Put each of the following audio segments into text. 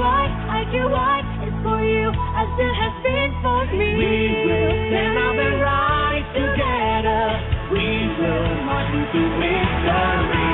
IQI is for you as it has been for me. We will stand up and rise together. We will march into victory.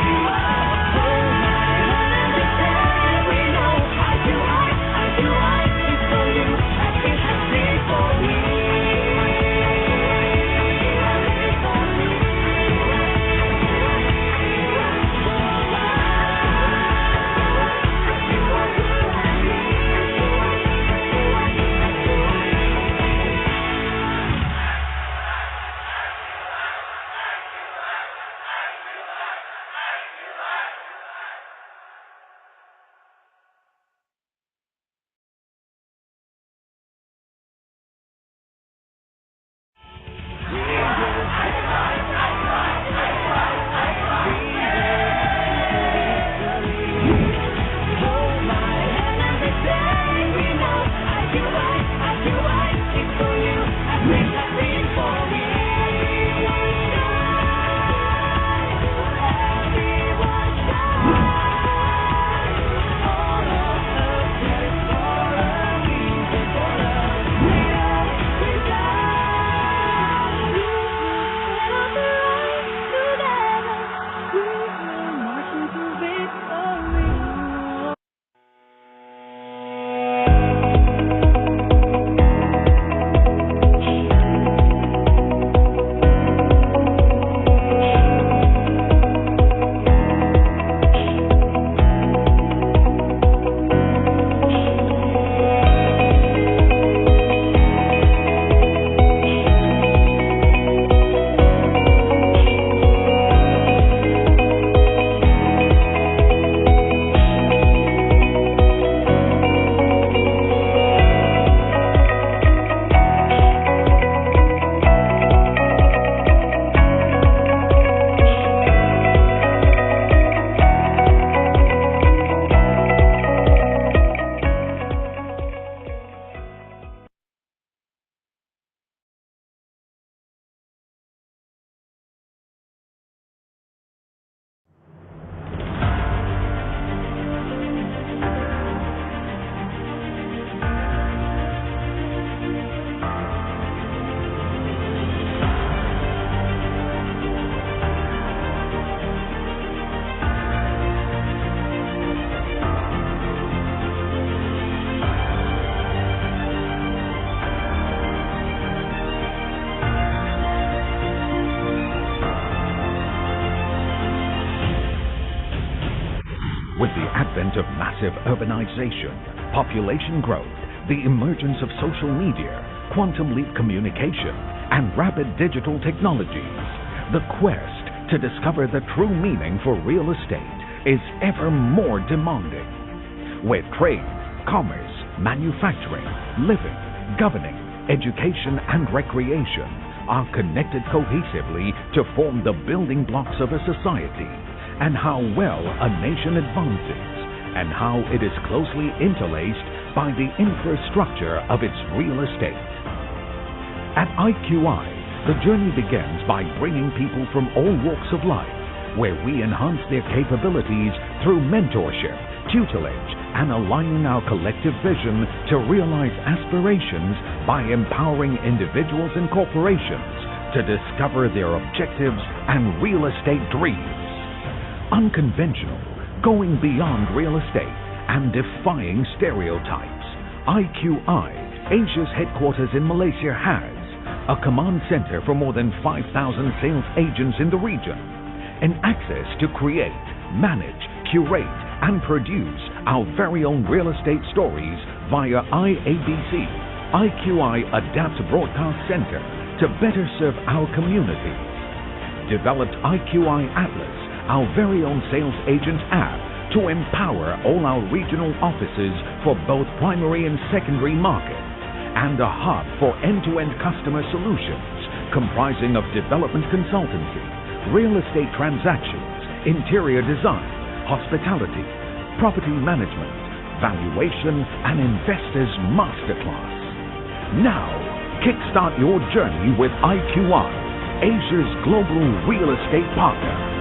With the advent of massive urbanization, population growth, the emergence of social media, quantum leap communication, and rapid digital technologies, the quest to discover the true meaning for real estate is ever more demanding. With trade, commerce, manufacturing, living, governing, education, and recreation are connected cohesively to form the building blocks of a society, and how well a nation advances, and how it is closely interlaced by the infrastructure of its real estate. At IQI, the journey begins by bringing people from all walks of life, where we enhance their capabilities through mentorship, tutelage, and aligning our collective vision to realize aspirations by empowering individuals and corporations to discover their objectives and real estate dreams. Unconventional, going beyond real estate, and defying stereotypes, IQI, Asia's headquarters in Malaysia, has a command center for more than 5,000 sales agents in the region, and access to create, manage, curate, and produce our very own real estate stories via IABC, IQI Adapt Broadcast Center, to better serve our communities. Developed IQI Atlas, our very own sales agent app, to empower all our regional offices for both primary and secondary market, and a hub for end-to-end customer solutions comprising of development consultancy, real estate transactions, interior design, hospitality, property management, valuation, and investors masterclass. Now, kickstart your journey with IQI, Asia's global real estate partner.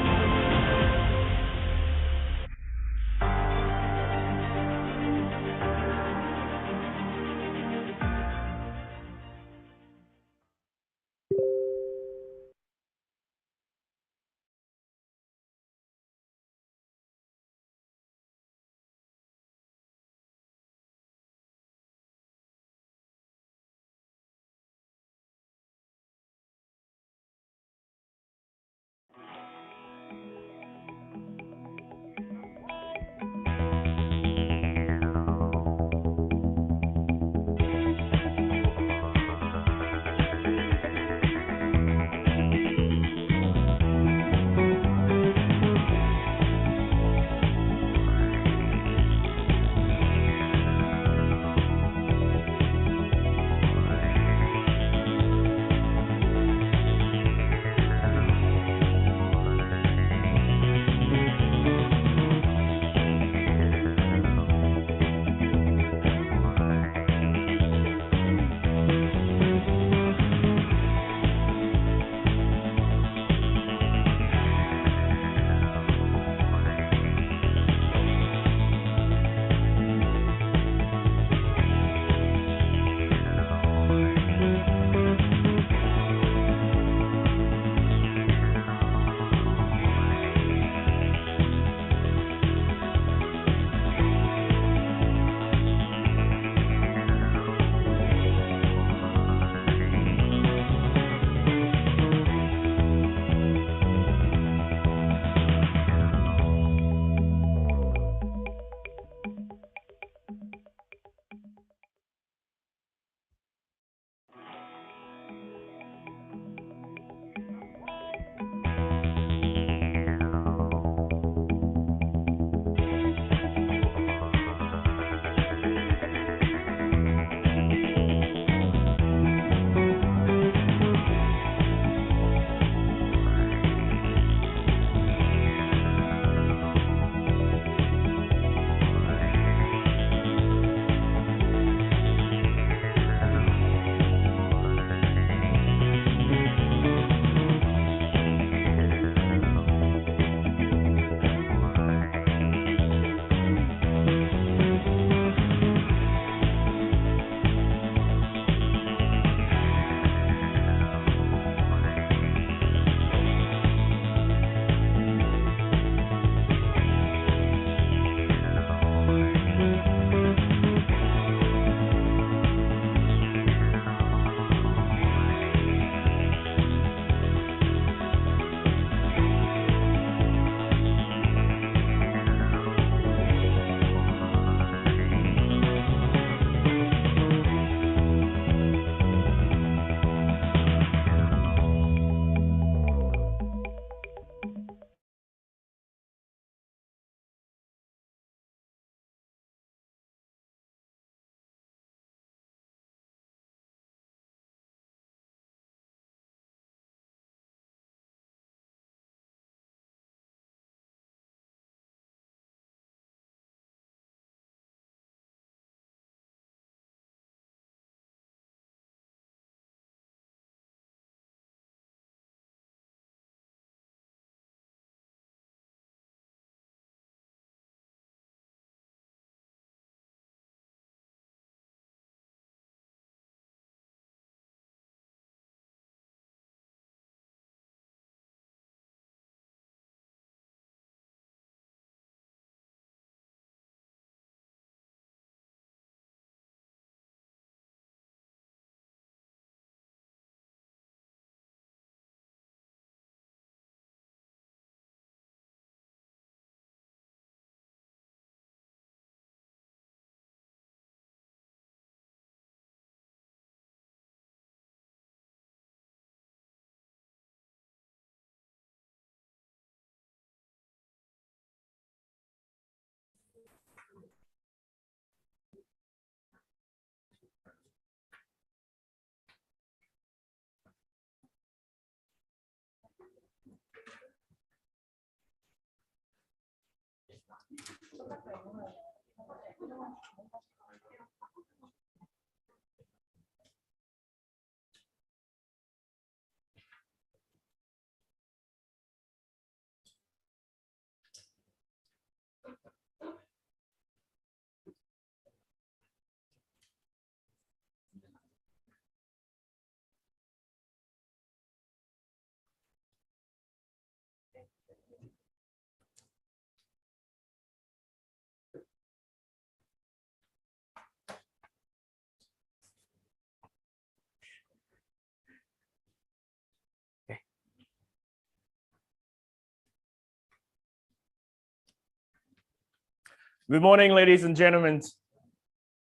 Good morning, ladies and gentlemen.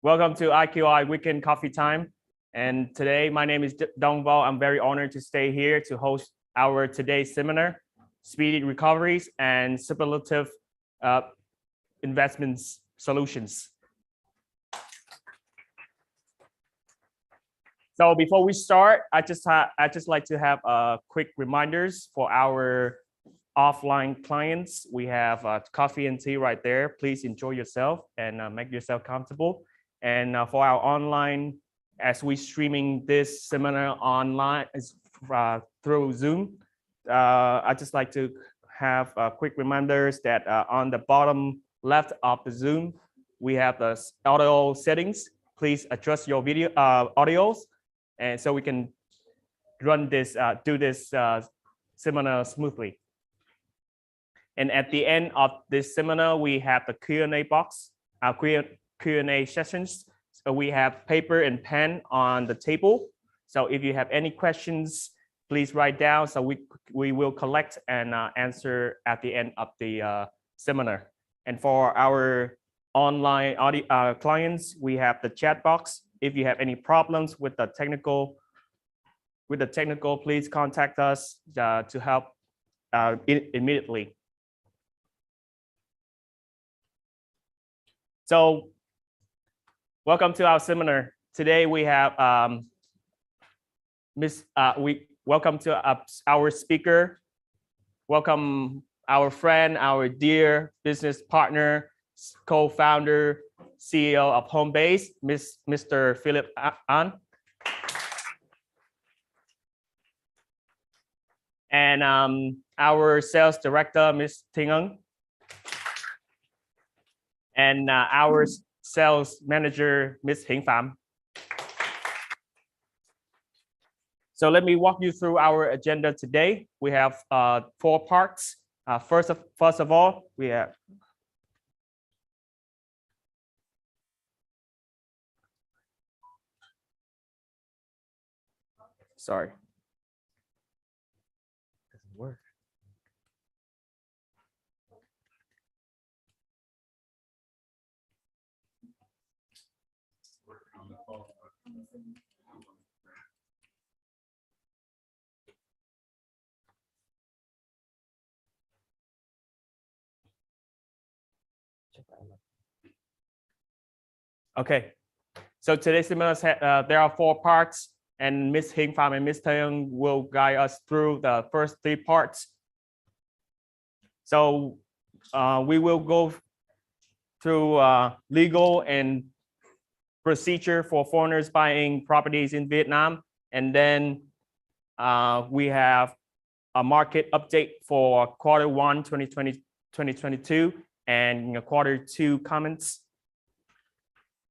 Welcome to IQI Weekend Coffee Time. And today, my name is Dong Vo. I'm very honored to stay here to host our today's seminar, Speedy Recoveries and Superlative Investments Solutions. So before we start, I just like to have quick reminders for our offline clients. We have coffee and tea right there. Please enjoy yourself and make yourself comfortable. And for our online, as we streaming this seminar online through Zoom, I just like to have quick reminders that on the bottom left of the Zoom, we have the audio settings. Please adjust your video audios, and so we can run this, do this seminar smoothly. And at the end of this seminar, we have the Q&A box, our Q&A sessions. So we have paper and pen on the table. So if you have any questions, please write down. So we will collect and answer at the end of the seminar. And for our online audio, clients, we have the chat box. If you have any problems with the technical, please contact us to help immediately. So welcome to our seminar. Today we have welcome to our speaker. Welcome our friend, our dear business partner, co-founder, CEO of Homebase, Mr. Philip An. And our sales director, Ms. Ting Eng. And our sales manager, Ms. Hing Pham. So let me walk you through our agenda today. We have 4 parts. First of all, we have sorry. Doesn't work. Okay, so today's seminar there are 4 parts, and Ms. Hing Pham and Ms. Taeyong will guide us through the first 3 parts. So we will go through legal and procedure for foreigners buying properties in Vietnam, and then we have a market update for Q1 2022 and Q2 comments.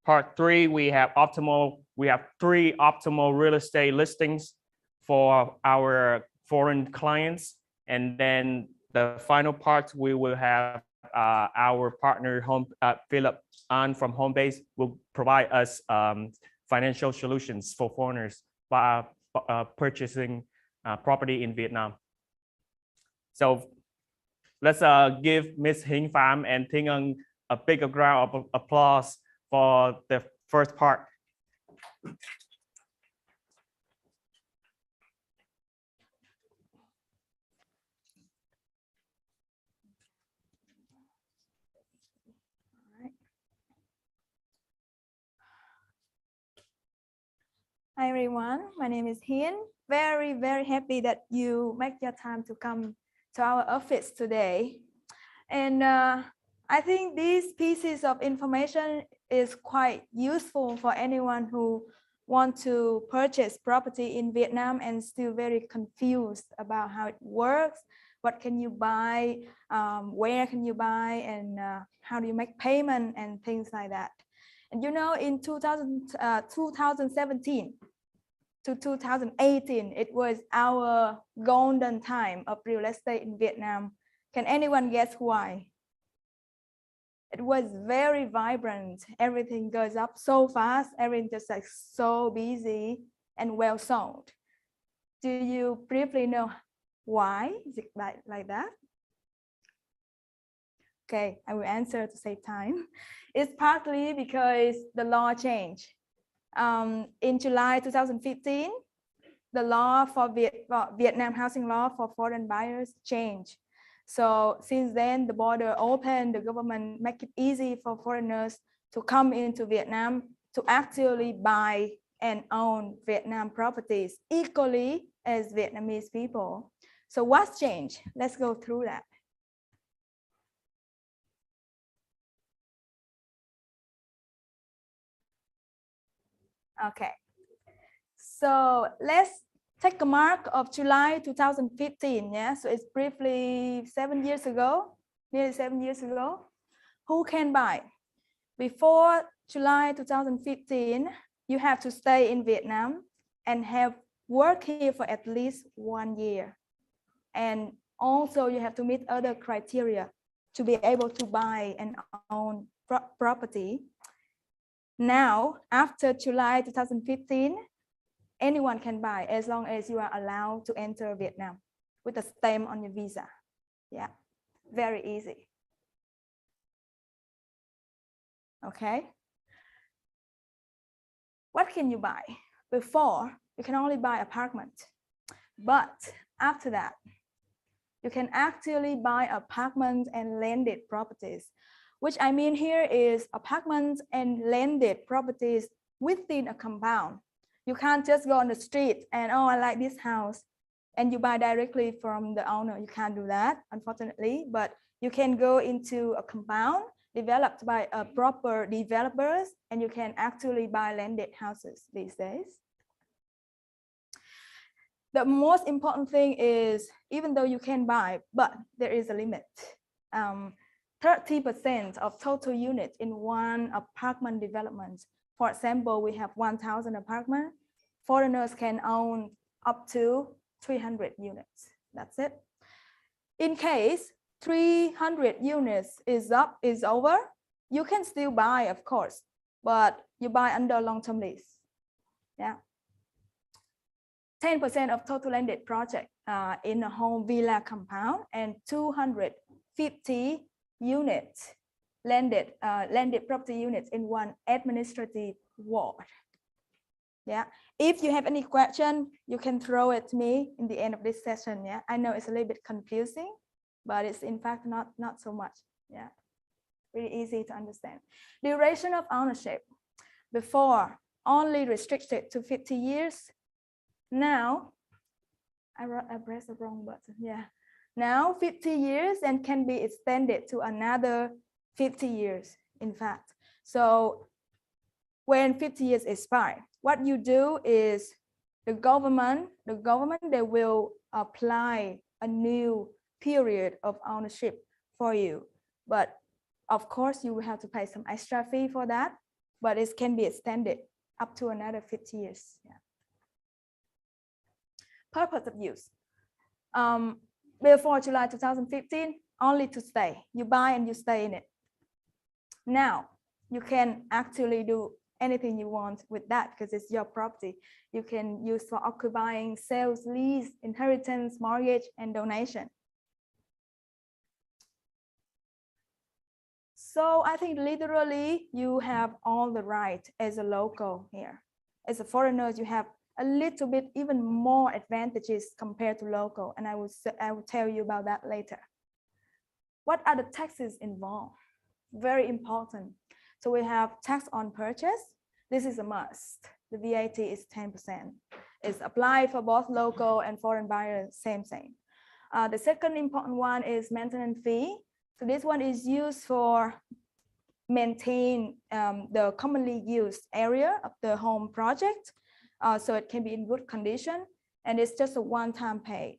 Part 3, we have 3 optimal real estate listings for our foreign clients, and then the final part we will have our partner Philip An from Homebase will provide us financial solutions for foreigners by purchasing property in Vietnam. So let's give Ms. Hing Pham and Ting Eng a big round of applause for the first part. Hi everyone, my name is Hiên. Very happy that you make your time to come to our office today. And I think these pieces of information is quite useful for anyone who want to purchase property in Vietnam and still very confused about how it works. What can you buy? Where can you buy? And how do you make payment and things like that? And you know, in 2017 to 2018, it was our golden time of real estate in Vietnam. Can anyone guess why? It was very vibrant. Everything goes up so fast. Everything just like so busy and well sold. Do you briefly know why is it like that? Okay, I will answer to save time. It's partly because the law changed. In July 2015, the law for Vietnam housing law for foreign buyers changed. So since then, the border opened, the government make it easy for foreigners to come into Vietnam to actually buy and own Vietnam properties equally as Vietnamese people. So what's changed? Let's go through that. Okay, so let's take a mark of July 2015. Yeah, so it's briefly 7 years ago, nearly 7 years ago. Who can buy? Before July 2015, you have to stay in Vietnam and have worked here for at least 1 year. And also you have to meet other criteria to be able to buy and own property. Now, after July 2015, anyone can buy as long as you are allowed to enter Vietnam with a stamp on your visa. Yeah, very easy. Okay. What can you buy? Before, you can only buy apartment. But after that, you can actually buy apartments and landed properties. Which I mean here is apartments and landed properties within a compound. You can't just go on the street and, oh, I like this house, and you buy directly from the owner. You can't do that, unfortunately, but you can go into a compound developed by proper developers, and you can actually buy landed houses these days. The most important thing is, even though you can buy, but there is a limit. 30% of total units in one apartment development. For example, we have 1,000 apartments. Foreigners can own up to 300 units. That's it. In case 300 units is over, you can still buy, of course, but you buy under long-term lease. Yeah. 10% of total landed project in a home villa compound, and 250 units landed property units in one administrative ward. Yeah, if you have any question, you can throw it to me in the end of this session. Yeah, I know it's a little bit confusing, but it's in fact not so much. Yeah, really easy to understand. Duration of ownership. Before, only restricted to 50 years. Now, I pressed the wrong button. Yeah. Now 50 years and can be extended to another 50 years, in fact. So when 50 years expire, what you do is the government, they will apply a new period of ownership for you. But of course, you will have to pay some extra fee for that, but it can be extended up to another 50 years. Yeah. Purpose of use. Before July 2015, only to stay. You buy and you stay in it. Now, you can actually do anything you want with that because it's your property. You can use for occupying, sales, lease, inheritance, mortgage, and donation. So I think literally you have all the right as a local here. As a foreigner, you have a little bit even more advantages compared to local, and I will tell you about that later. What are the taxes involved? Very important. So we have tax on purchase. This is a must. The VAT is 10%. It's applied for both local and foreign buyers, same. The second important one is maintenance fee. So this one is used for maintain the commonly used area of the home project, so it can be in good condition, and it's just a one-time pay.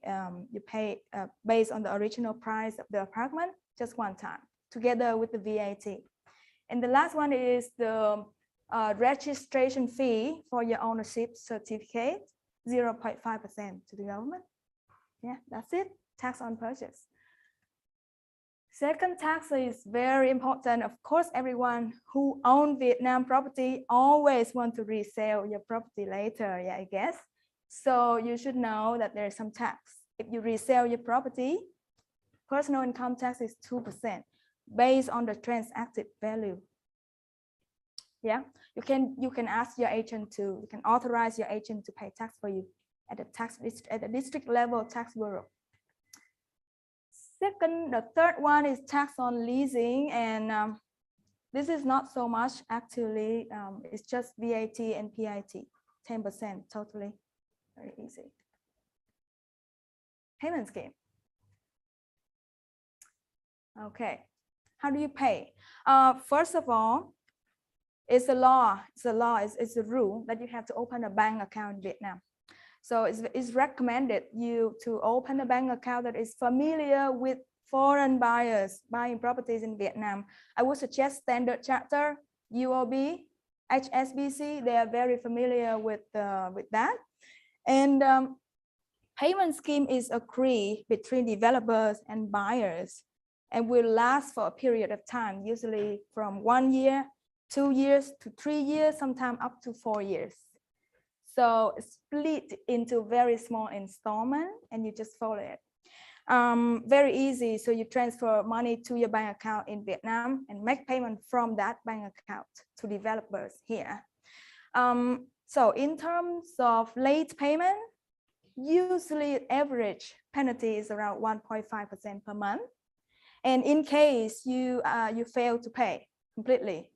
You pay based on the original price of the apartment, just one time, together with the VAT. And the last one is the registration fee for your ownership certificate, 0.5% to the government. Yeah, that's it, tax on purchase. Second tax is very important. Of course, everyone who owns Vietnam property always want to resell your property later, yeah, I guess. So you should know that there's some tax. If you resell your property, personal income tax is 2% based on the transacted value. Yeah, you can ask your agent to, you can authorize your agent to pay tax for you at the district level tax bureau. Second, the third one is tax on leasing, and this is not so much actually. It's just VAT and PIT, 10% totally, very easy. Payment scheme. Okay, how do you pay? First of all, it's a law. It's a rule that you have to open a bank account in Vietnam. So it's recommended you to open a bank account that is familiar with foreign buyers buying properties in Vietnam. I would suggest Standard Chartered, UOB, HSBC. They are very familiar with that. And payment scheme is agreed between developers and buyers and will last for a period of time, usually from 1 year, 2 years to 3 years, sometimes up to 4 years. So split into very small installment and you just follow it. Very easy. So you transfer money to your bank account in Vietnam and make payment from that bank account to developers here. So in terms of late payment, usually average penalty is around 1.5% per month. And in case you fail to pay completely,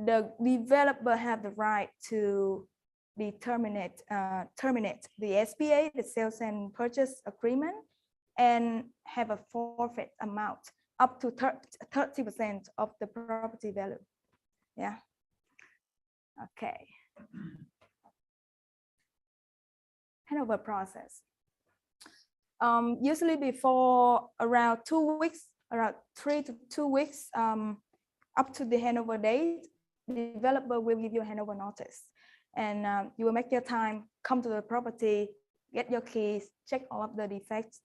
the developer have the right to be terminate the SPA, the sales and purchase agreement, and have a forfeit amount up to 30% of the property value. Yeah. Okay. Handover process. Usually before around 2 weeks, around 3 to 2 weeks, up to the handover date, the developer will give you a handover notice. And you will make your time, come to the property, get your keys, check all of the defects,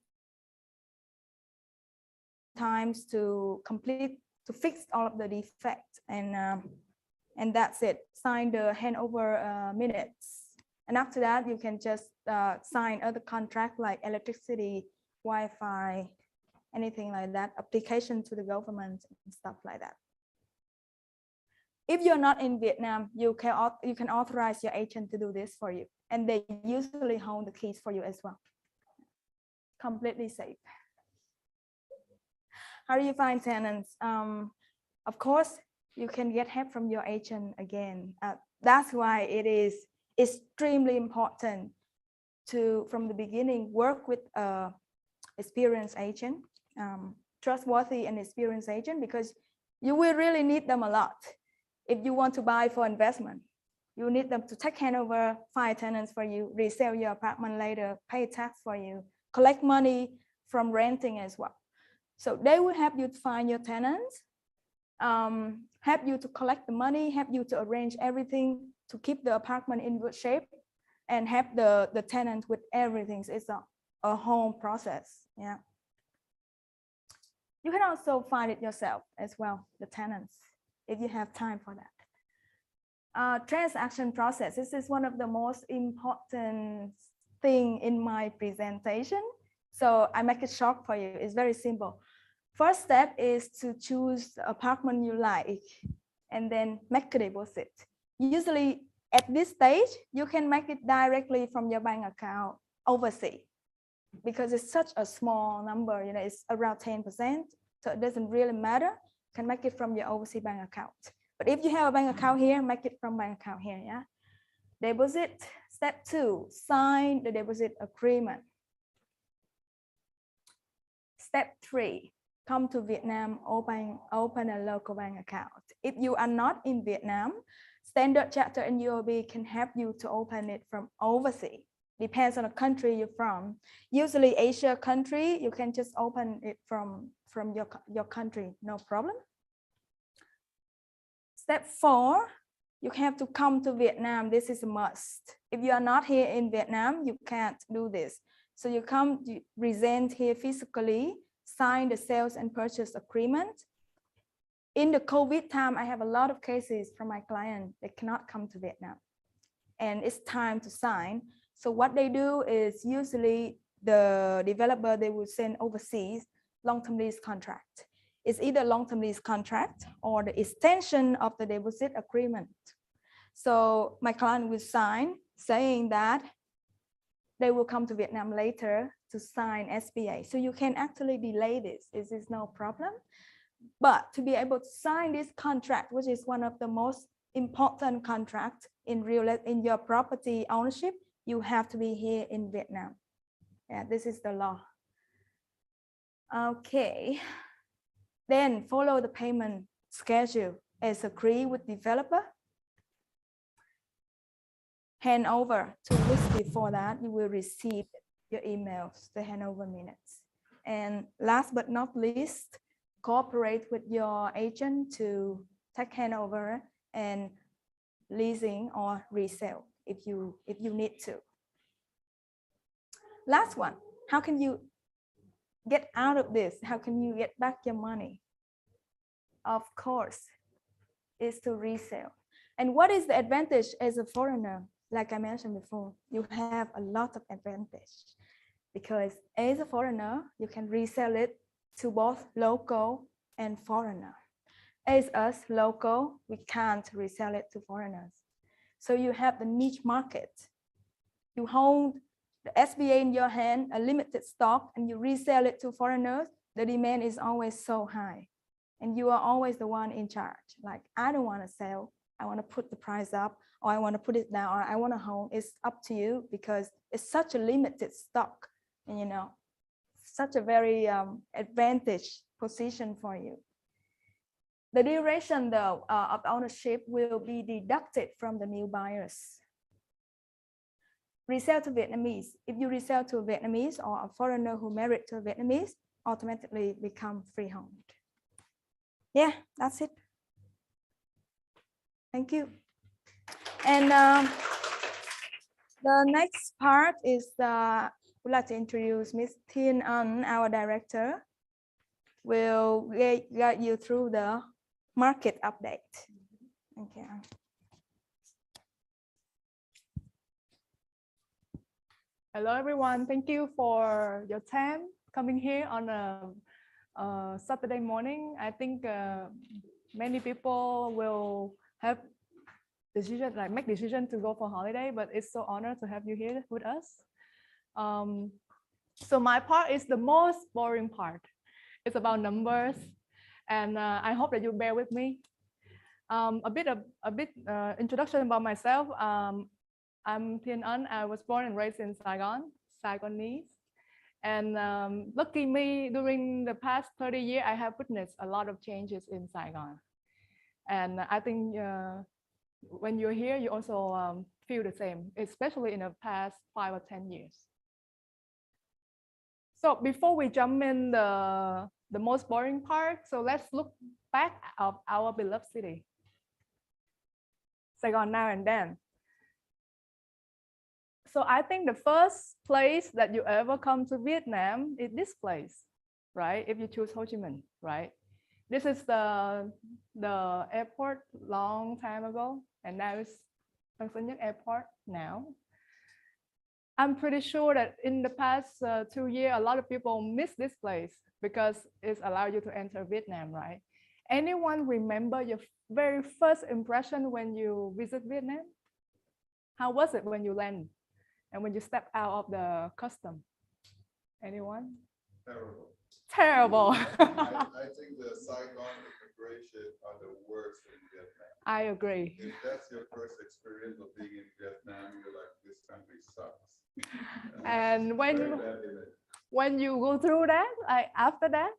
times to fix all of the defects, and that's it. Sign the handover minutes. And after that, you can just sign other contracts like electricity, Wi-Fi, anything like that, application to the government and stuff like that. If you're not in Vietnam, you can authorize your agent to do this for you. And they usually hold the keys for you as well. Completely safe. How do you find tenants? Of course, you can get help from your agent again. That's why it is extremely important to, from the beginning, work with an experienced agent, trustworthy and experienced agent, because you will really need them a lot. If you want to buy for investment, you need them to take handover, find tenants for you, resell your apartment later, pay tax for you, collect money from renting as well. So they will help you to find your tenants, help you to collect the money, help you to arrange everything to keep the apartment in good shape, and help the tenant with everything. So it's a whole process. Yeah. You can also find it yourself as well, the tenants, if you have time for that. Transaction process. This is one of the most important thing in my presentation. So I make it short for you. It's very simple. First step is to choose the apartment you like and then make a deposit. Usually at this stage, you can make it directly from your bank account overseas because it's such a small number, you know, it's around 10%. So it doesn't really matter. You can make it from your overseas bank account. But if you have a bank account here, make it from bank account here, yeah. Deposit. Step 2, sign the deposit agreement. Step 3, come to Vietnam, open a local bank account. If you are not in Vietnam, Standard Chartered and UOB can help you to open it from overseas. Depends on the country you're from. Usually Asia country, you can just open it from your country, no problem. Step 4, you have to come to Vietnam. This is a must. If you are not here in Vietnam, you can't do this. So you come, you present here physically, sign the sales and purchase agreement. In the COVID time, I have a lot of cases from my client. They cannot come to Vietnam and it's time to sign. So what they do is usually the developer, they will send overseas long-term lease contract. It's either long-term lease contract or the extension of the deposit agreement. So my client will sign saying that they will come to Vietnam later to sign SPA. So you can actually delay this. This is no problem. But to be able to sign this contract, which is one of the most important contracts in your property ownership, you have to be here in Vietnam. Yeah, this is the law. Okay. Then follow the payment schedule as agreed with developer. Hand over 2 weeks before that, you will receive your emails, the handover minutes. And last but not least, cooperate with your agent to take handover and leasing or resale if you need to. Last one, how can you get out of this? How can you get back your money? Of course, is to resell. And what is the advantage as a foreigner? Like I mentioned before, you have a lot of advantage because as a foreigner, you can resell it to both local and foreigner. As us local, we can't resell it to foreigners. So you have the niche market. You hold the SBA in your hand, a limited stock, and you resell it to foreigners. The demand is always so high. And you are always the one in charge. Like, I don't want to sell. I want to put the price up, or I want to put it down, or I want to hold. It's up to you because it's such a limited stock. And you know, such a very advantage position for you. The duration though of ownership will be deducted from the new buyers. Resell to Vietnamese. If you resell to a Vietnamese or a foreigner who married to a Vietnamese, automatically become freehold. Yeah, that's it. Thank you. And the next part is I would like to introduce Ms. Thiên An, our director, will guide you through the market update. Okay. Hello, everyone. Thank you for your time coming here on a Saturday morning. I think many people will have make decision to go for holiday, but it's so honored to have you here with us. So my part is the most boring part. It's about numbers, and I hope that you bear with me. A bit introduction about myself. I'm Thiên An. I was born and raised in Saigon, Saigonese. And lucky me, during the past 30 years, I have witnessed a lot of changes in Saigon. And I think when you're here, you also feel the same, especially in the past 5 or 10 years. So before we jump in the most boring part, so let's look back of our beloved city, Saigon now and then. So I think the first place that you ever come to Vietnam is this place, right? If you choose Ho Chi Minh, right? This is the airport long time ago, and now it's Tân Sơn Nhất Airport now. I'm pretty sure that in the past 2 years, a lot of people miss this place because it's allowed you to enter Vietnam, right? Anyone remember your very first impression when you visit Vietnam? How was it when you land and when you step out of the custom? Anyone? Terrible. Terrible. I think the Saigon immigration are the worst in Vietnam. I agree. If that's your first experience of being in Vietnam, you're like, this country sucks. And when you go through that, like after that,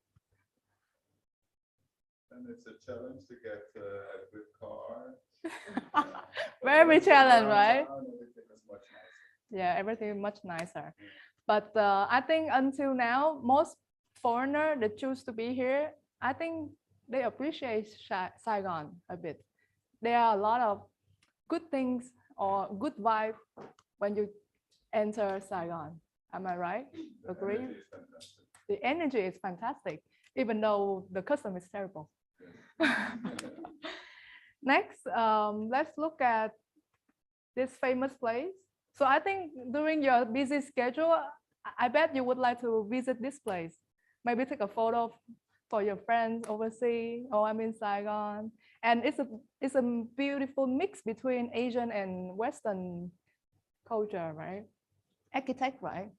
And it's a challenge to get a good car. Very challenge, right? Everything is much nicer. Yeah, everything is much nicer. But I think until now, most foreigners that choose to be here, I think they appreciate Saigon a bit. There are a lot of good things or good vibe when you enter Saigon. Am I right? Agree? Energy is fantastic. The energy is fantastic, even though the custom is terrible. Next, let's look at this famous place. So I think during your busy schedule, I bet you would like to visit this place. Maybe take a photo for your friends overseas. Oh, I'm in Saigon. And it's a beautiful mix between Asian and Western culture, right? Architect, right?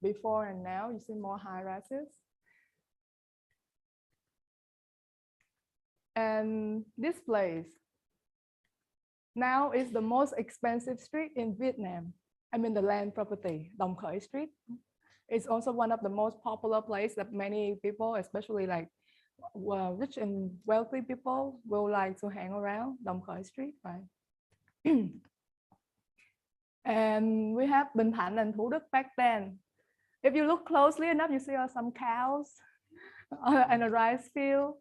Before and now, you see more high rises. And this place now is the most expensive street in Vietnam. I mean, the land property, Dong Khởi Street. It's also one of the most popular places that many people, especially like rich and wealthy people, will like to hang around Dong Khởi Street, right? And we have Bình Thạnh and Thủ Đức back then. If you look closely enough, you see some cows and a rice field.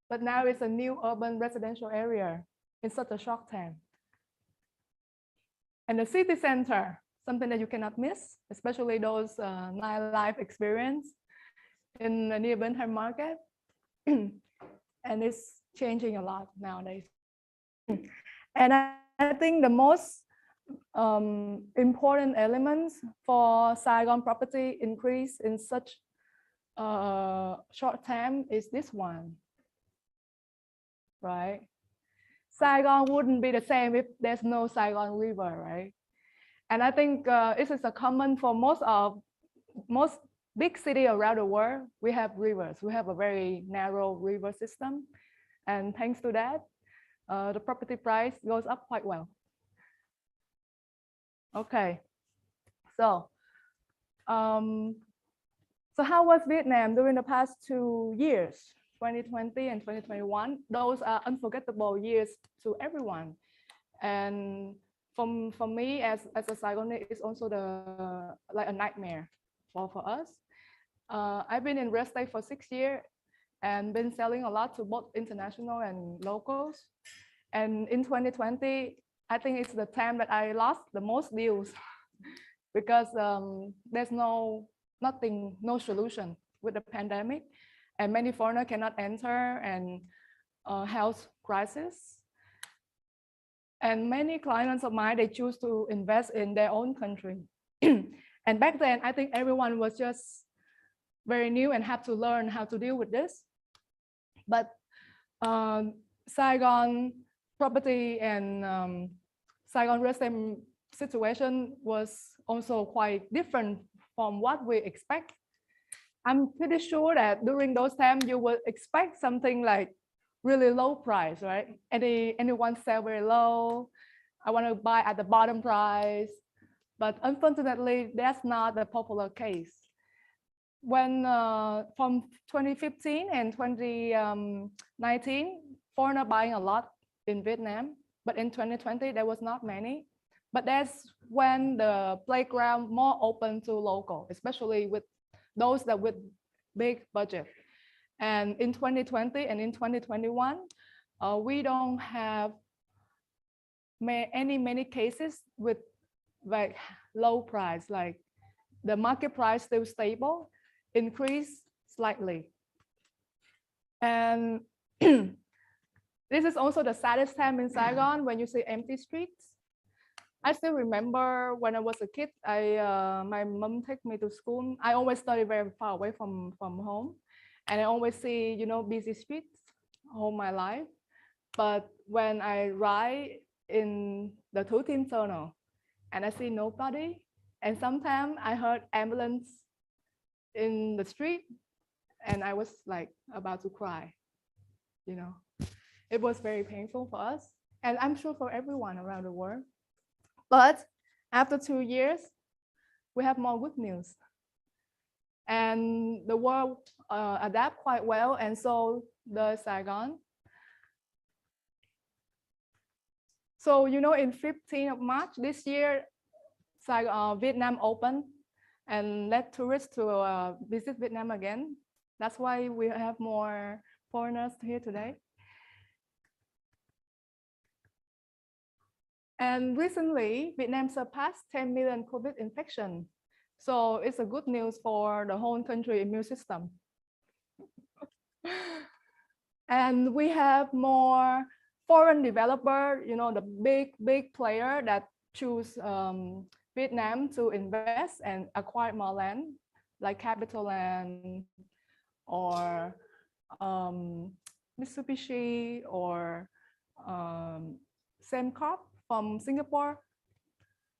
But now it's a new urban residential area in such a short time. And the city center, something that you cannot miss, especially those nightlife experience in the near Bến Tre market. And it's changing a lot nowadays. And I think the most important elements for Saigon property increase in such short time is this one, right? Saigon wouldn't be the same if there's no Saigon River, right? And I think this is a common for most big cities around the world. We have rivers. We have a very narrow river system. And thanks to that, the property price goes up quite well. Okay, so how was Vietnam during the past 2 years, 2020 and 2021? Those are unforgettable years to everyone. And for me as a Saigonese, it's also like a nightmare for us. I've been in real estate for 6 years and been selling a lot to both international and locals. And in 2020, I think it's the time that I lost the most deals because there's no solution with the pandemic, and many foreigners cannot enter, and health crisis. And many clients of mine, they choose to invest in their own country. And back then, I think everyone was just very new and had to learn how to deal with this. But Saigon property and Saigon real estate situation was also quite different from what we expect. I'm pretty sure that during those times you would expect something like really low price, right? Anyone sell very low. I want to buy at the bottom price. But unfortunately, that's not the popular case. When from 2015 and 2019, foreigners buying a lot in Vietnam, but in 2020 there was not many. But that's when the playground more open to local, especially with those that with big budget. And in 2020 and in 2021, we don't have many cases with like low price, like the market price still stable, increase slightly. And this is also the saddest time in Saigon when you see empty streets. I still remember when I was a kid, my mom took me to school. I always studied very far away from home. And I always see, busy streets all my life. But when I ride in the Thủ Thiêm tunnel and I see nobody, and sometimes I heard ambulance in the street and I was like about to cry, It was very painful for us. And I'm sure for everyone around the world. But after 2 years, we have more good news. and the world adapt quite well, and so does Saigon. So, you know, in 15th of March this year, Vietnam opened and let tourists to visit Vietnam again. That's why we have more foreigners here today. And recently, Vietnam surpassed 10 million COVID infection. So it's a good news for the whole country immune system. And we have more foreign developer, you know, the big player that choose Vietnam to invest and acquire more land, like CapitaLand or Mitsubishi or Sembcorp from Singapore.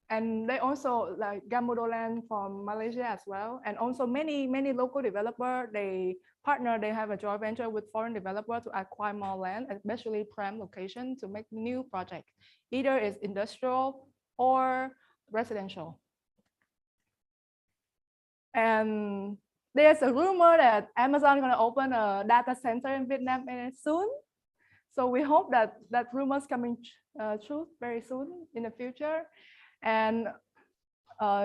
And they also like Gamudoland from Malaysia as well. And also many local developers, they have a joint venture with foreign developers to acquire more land, especially prime location to make new projects. Either it's industrial or residential. And there's a rumor that Amazon is going to open a data center in Vietnam soon. So we hope that that rumor is coming true very soon in the future. And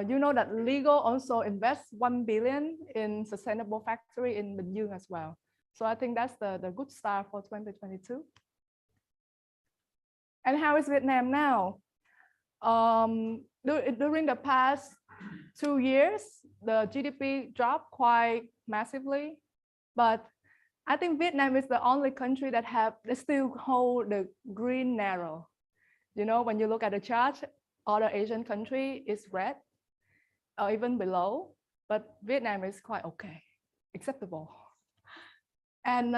you know that Legal also invests 1 billion in sustainable factory in Bình Dương as well. So I think that's the good start for 2022. And how is Vietnam now? During the past 2 years, the GDP dropped quite massively, but I think Vietnam is the only country that still hold the green arrow. You know, when you look at the chart, other Asian country is red or even below, but Vietnam is quite okay, acceptable. And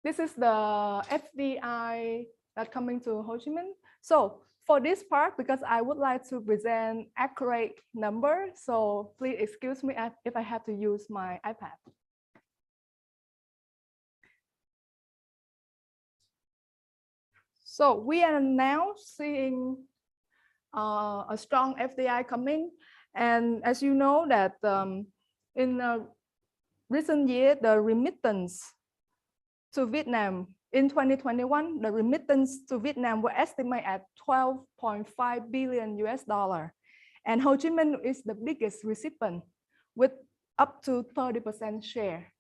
this is the FDI that coming to Ho Chi Minh. So for this part, because I would like to present accurate number, so please excuse me if I have to use my iPad. So we are now seeing a strong FDI coming. And as you know that in recent year, the remittance to Vietnam in 2021, the remittance to Vietnam were estimated at $12.5 billion US. And Ho Chi Minh is the biggest recipient with up to 30% share.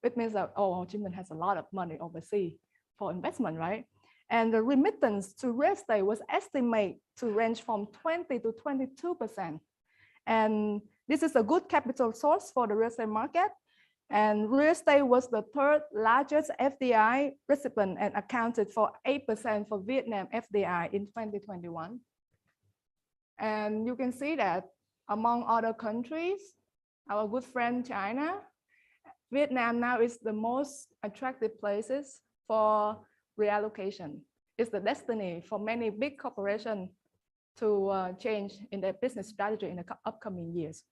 It means that, oh, Ho Chi Minh has a lot of money overseas for investment, right? And the remittance to real estate was estimated to range from 20 to 22%. And this is a good capital source for the real estate market. And real estate was the third largest FDI recipient and accounted for 8% for Vietnam FDI in 2021. And you can see that among other countries, our good friend China, Vietnam now is the most attractive places for reallocation. It's the destiny for many big corporations to change in their business strategy in the upcoming years.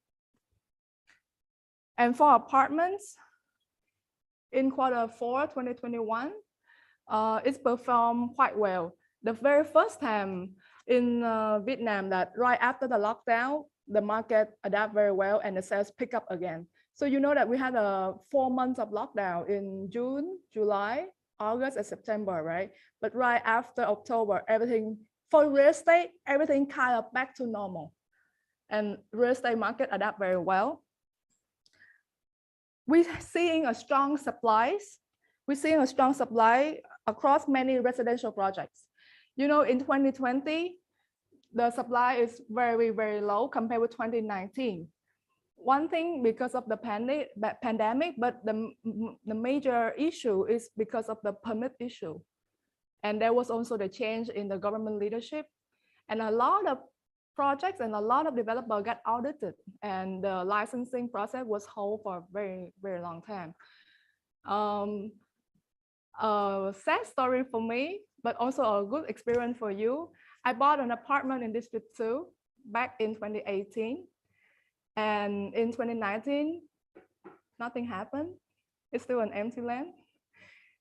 And for apartments, in Q4 2021, it's performed quite well. The very first time in Vietnam that right after the lockdown, the market adapt very well and the sales pick up again. So you know that we had 4 months of lockdown in June, July, August, and September, right? But right after October, everything for real estate, everything kind of back to normal. And real estate market adapt very well. We're seeing a strong supply. We're seeing a strong supply across many residential projects. You know, in 2020, the supply is very, very low compared with 2019. One thing because of the pandemic, but the major issue is because of the permit issue. And there was also the change in the government leadership. And a lot of projects and a lot of developers got audited, and the licensing process was held for a very, very long time. A sad story for me, but also a good experience for you. I bought an apartment in District 2 back in 2018. And in 2019, nothing happened. It's still an empty land.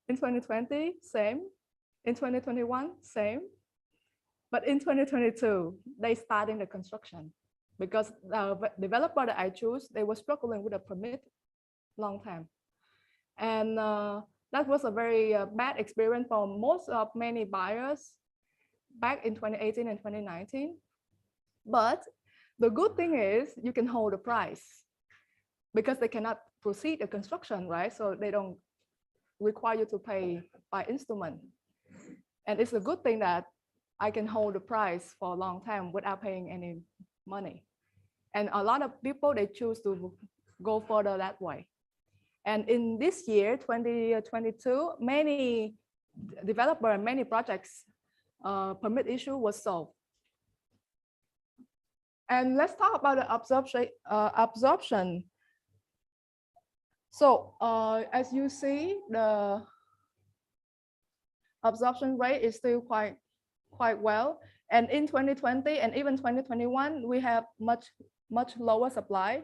In 2020, same. In 2021, same. But in 2022, they starting the construction. because the developer that I choose, they were struggling with a permit long time. And that was a very bad experience for many buyers back in 2018 and 2019. But the good thing is you can hold the price because they cannot proceed the construction, right? So they don't require you to pay by instrument. And it's a good thing that I can hold the price for a long time without paying any money. And a lot of people, they choose to go further that way. And in this year, 2022, many developer and many projects permit issue was solved. And let's talk about the absorption. So as you see, the absorption rate is still quite well. And in 2020 and even 2021, we have much lower supply.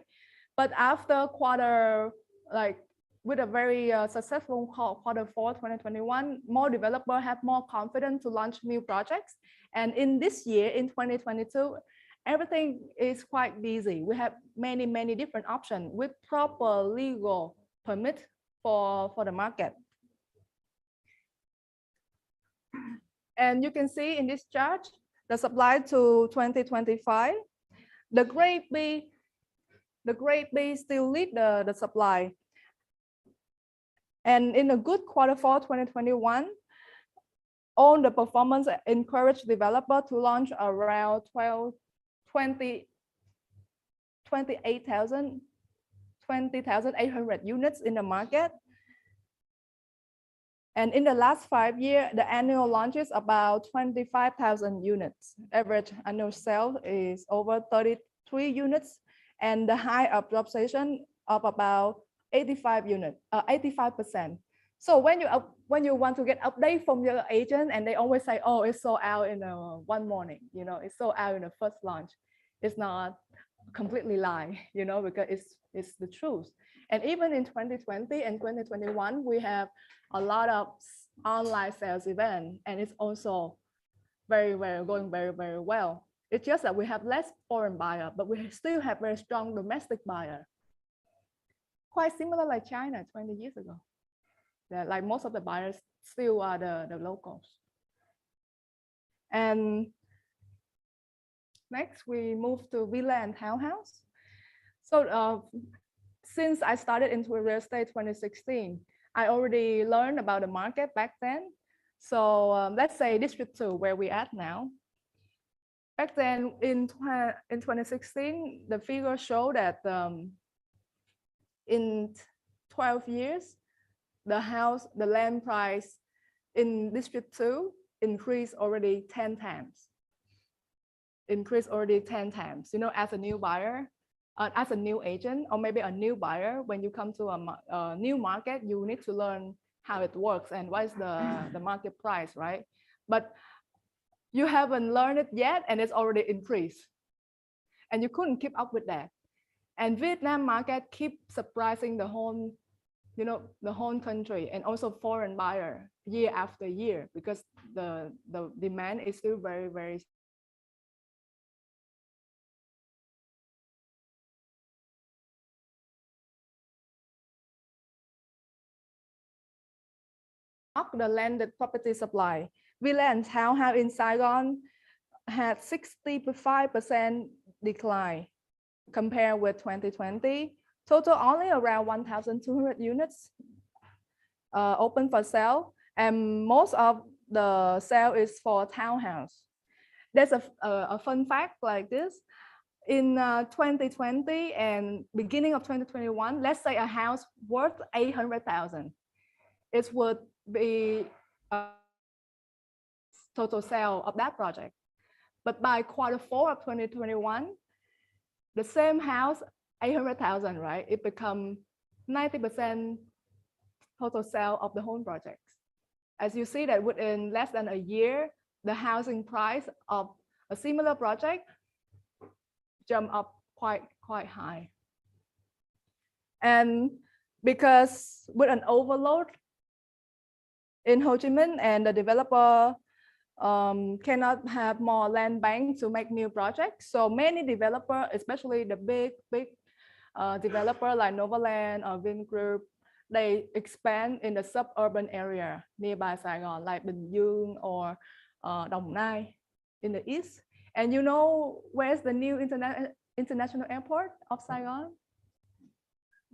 But after quarter, like with a very successful quarter 4 2021, more developers have more confidence to launch new projects. And in this year, in 2022, everything is quite busy. We have many different options with proper legal permit for the market. And you can see in this chart, the supply to 2025, the grade B still lead the supply. And in a good quarter 4 2021, all the performance encouraged developer to launch around 20,800 units in the market. And in the last 5 years, the annual launch is about 25,000 units. Average annual sale is over 33 units, and the high absorption of about 85%. So when you want to get update from your agent, and they always say, oh, it's sold out in one morning, you know, it's sold out in the first launch. It's not completely lie, you know, because it's the truth. And even in 2020 and 2021, we have a lot of online sales event, and it's also going very well. It's just that we have less foreign buyer, but we still have very strong domestic buyer. Quite similar like China 20 years ago. Like most of the buyers still are the locals. And next we move to villa and townhouse. So since I started into real estate 2016, I already learned about the market back then. So let's say District 2, where we at now. Back then in 2016, the figures show that in 12 years, the land price in District 2 increased already 10 times. You know, as a new buyer, as a new agent, or maybe a new buyer, when you come to a new market, you need to learn how it works and what is the market price, right? But you haven't learned it yet, and it's already increased. And you couldn't keep up with that. And Vietnam market keep surprising the whole, you know, the whole country, and also foreign buyer year after year, because the demand is still very the landed property supply. Villa and townhouse in Saigon had 65% decline compared with 2020. Total only around 1,200 units open for sale, and most of the sale is for townhouse. There's a fun fact like this. In 2020 and beginning of 2021, let's say a house worth 800,000. It would be total sale of that project. But by quarter 4 of 2021, the same house, 800,000, right? It become 90% total sale of the whole project. As you see that within less than a year, the housing price of a similar project jump up quite high. And because with an overload in Ho Chi Minh, and the developer cannot have more land bank to make new projects. So many developers, especially the big developer like Novaland or Vingroup, they expand in the suburban area nearby Saigon, like Bình Dương or Đồng Nai in the east. And you know where's the new international airport of Saigon?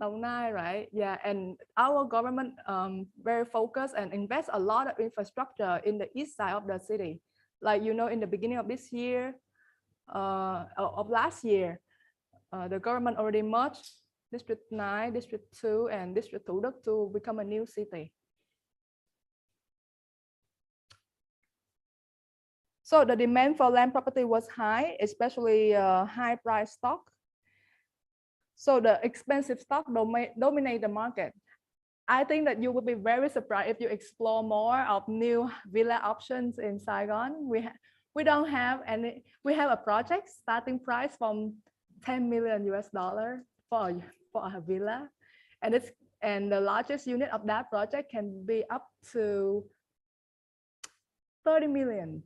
Đồng Nai, right? Yeah, and our government very focused and invest a lot of infrastructure in the east side of the city. Like, you know, in the beginning of this year, of last year, the government already merged District 9, District 2, and District Thủ Đức to become a new city. So the demand for land property was high, especially high price stock. So the expensive stock dominate the market. I think that you will be very surprised if you explore more of new villa options in Saigon. We don't have any. We have a project starting price from $10 million for a villa, and the largest unit of that project can be up to $30 million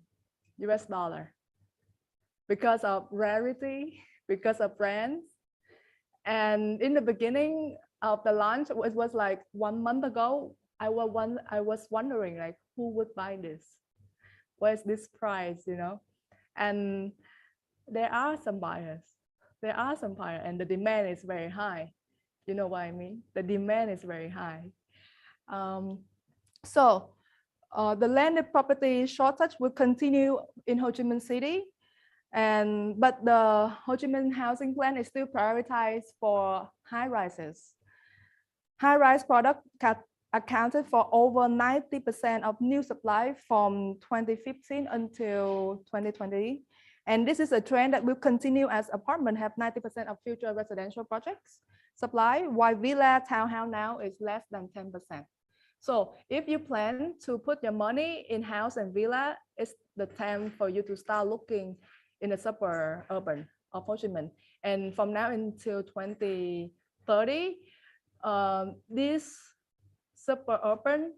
because of rarity, because of brands. And in the beginning of the launch, it was like 1 month ago, I was wondering like, who would buy this? Where's this price, you know? And there are some buyers. There are some buyers, and the demand is very high. You know what I mean? The demand is very high. So the landed property shortage will continue in Ho Chi Minh City. But the Ho Chi Minh housing plan is still prioritized for high rises. High rise product accounted for over 90% of new supply from 2015 until 2020. And this is a trend that will continue as apartment have 90% of future residential projects supply, while villa townhouse now is less than 10%. So if you plan to put your money in house and villa, it's the time for you to start looking in the suburban of Ho Chi Minh. And from now until 2030, this suburban,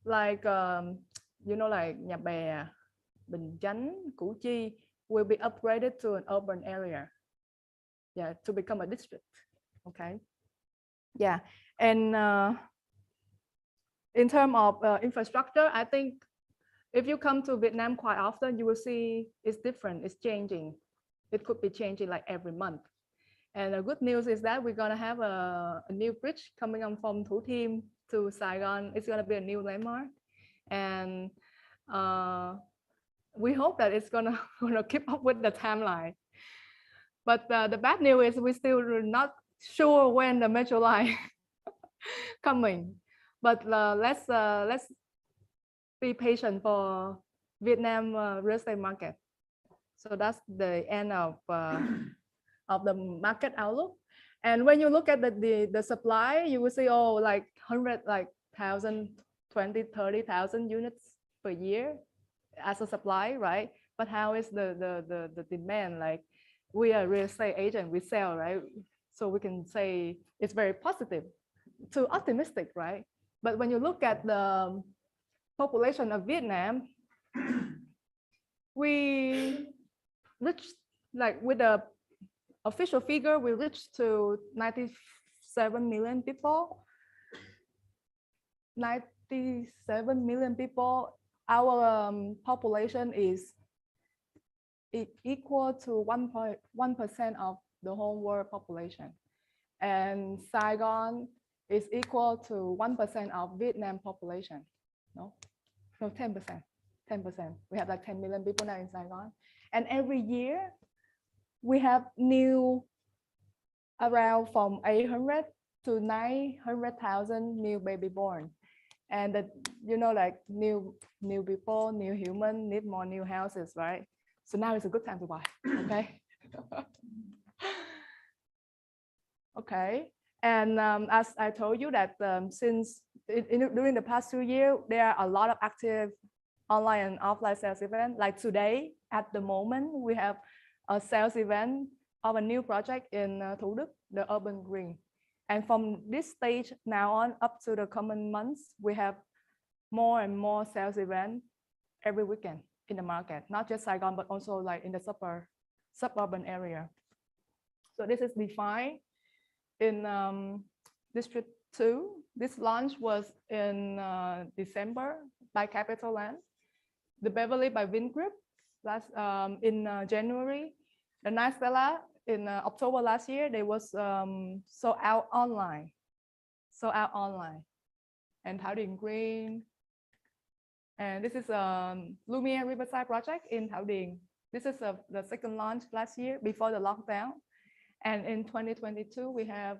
like, you know, like Nhà Bè, Bình Chánh, Củ Chi, will be upgraded to an urban area. Yeah, to become a district. Okay. Yeah. And in terms of infrastructure, I think if you come to Vietnam quite often, you will see it's different, it's changing. It could be changing like every month. And the good news is that we're gonna have a new bridge coming on from Thủ Thiêm to Saigon. It's gonna be a new landmark. And we hope that it's gonna keep up with the timeline. But the bad news is we still not sure when the metro line coming. But let's be patient for Vietnam real estate market. So that's the end of the market outlook. And when you look at the supply, you will see, oh, like 100,000, 20, 30,000 units per year as a supply, right? But how is the demand? Like, we are a real estate agent, we sell, right? So we can say it's very positive to optimistic, right? But when you look at the population of Vietnam, we reached, like, with the official figure, we reached to 97 million people. 97 million people. Our population is equal to 1.1% of the whole world population. And Saigon is equal to 1% of Vietnam population. No, 10%. 10%. We have like 10 million people now in Saigon. And every year we have new, around from 800 to 900,000 new baby born. And the, you know, like new people, new human need more new houses, right? So now is a good time to buy, okay? Okay, and as I told you that since during the past 2 years, there are a lot of active online and offline sales events. Like today, at the moment, we have a sales event of a new project in Thủ Đức, the Urban Green. And from this stage now on up to the coming months, we have more and more sales events every weekend in the market, not just Saigon, but also like in the suburban area. So this is defined in District 2. This launch was in December by Capital Land. The Beverly by Wind Group in January. The Nice Villa in October last year, they was sold out online. And Thảo Điền Green. And this is Lumiere Riverside project in Thảo Điền. This is the second launch last year before the lockdown. And in 2022, we have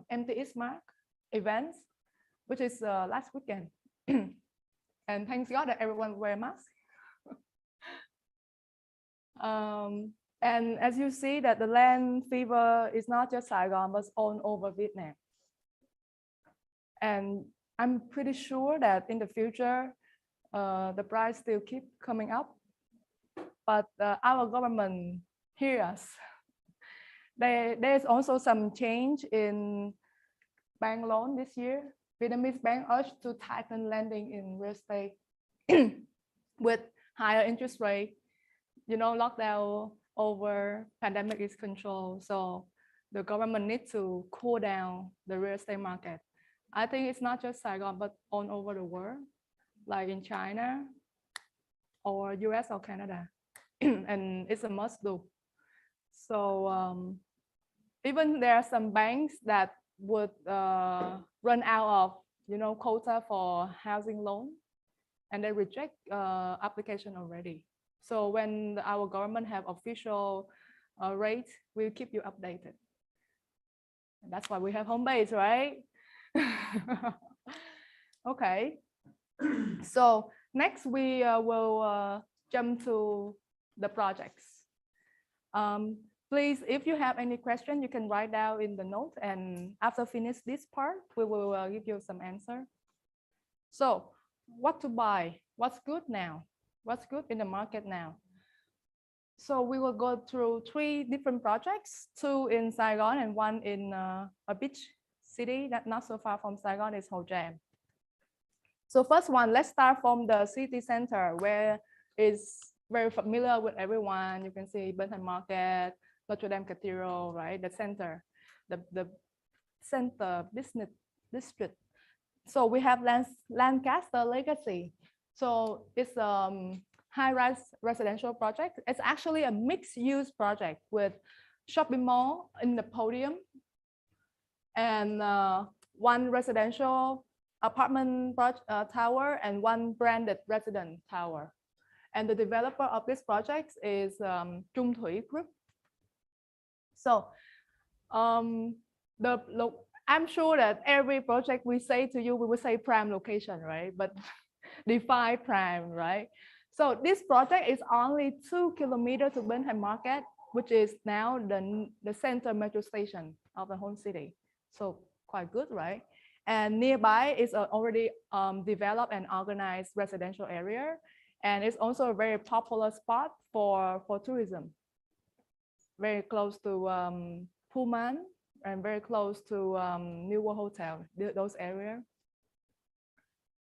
MTE Smart events, which is last weekend. And thanks God that everyone wear masks. And as you see that the land fever is not just Saigon, but all over Vietnam. And I'm pretty sure that in the future, the price still keep coming up. But our government hears us. There's also some change in bank loan this year. Vietnamese bank urged to tighten lending in real estate with higher interest rate. You know, lockdown over, pandemic is controlled. So the government needs to cool down the real estate market. I think it's not just Saigon, but all over the world, like in China or US or Canada. And it's a must do. So even there are some banks that would run out of, you know, quota for housing loan, and they reject application already. So when our government have official rate, we'll keep you updated. And that's why we have home base, right? Okay. So next we will jump to the projects. Please, if you have any question, you can write down in the note, and after finish this part, we will give you some answer. So what to buy? What's good now? What's good in the market now? So we will go through 3 different projects, 2 in Saigon and 1 in a beach city that not so far from Saigon is Ho Chi Minh. So first one, let's start from the city center, where is very familiar with everyone. You can see Bến Thành Market, Notre Dame Cathedral, right? The center, the center business district. So we have Lancaster Legacy. So it's a high-rise residential project. It's actually a mixed-use project with shopping mall in the podium and 1 residential apartment tower and 1 branded resident tower. And the developer of this project is Trung Thủy Group. So I'm sure that every project we say to you, we will say prime location, right? But define prime, right? So this project is only 2 kilometers to Bến Thành Market, which is now the center metro station of the whole city. So quite good, right? And nearby is already developed and organized residential area. And it's also a very popular spot for tourism. Very close to Pullman and very close to New World Hotel, those areas.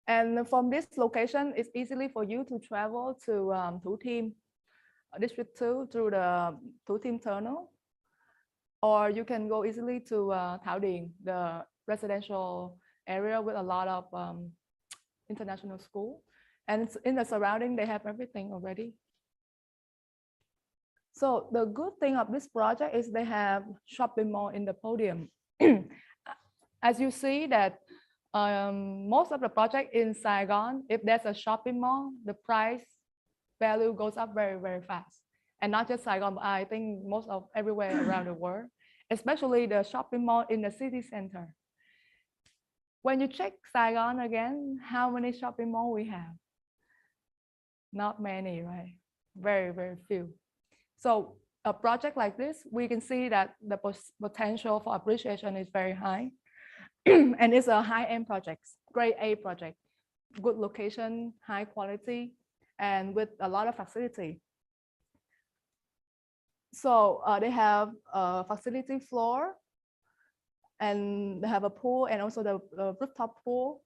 And from this location, it's easily for you to travel to Thủ Thiêm, District 2 through the Thủ Thiêm Tunnel. Or you can go easily to Thảo Điền, the residential area with a lot of international school. And in the surrounding, they have everything already. So the good thing of this project is they have shopping mall in the podium. As you see that most of the project in Saigon, if there's a shopping mall, the price value goes up very, very fast. And not just Saigon, but I think most of everywhere around the world, especially the shopping mall in the city center. When you check Saigon again, how many shopping malls we have? Not many, right? Very, very few. So a project like this, we can see that the potential for appreciation is very high. And it's a high-end project, grade A project, good location, high quality, and with a lot of facility. So they have a facility floor, and they have a pool, and also the rooftop pool,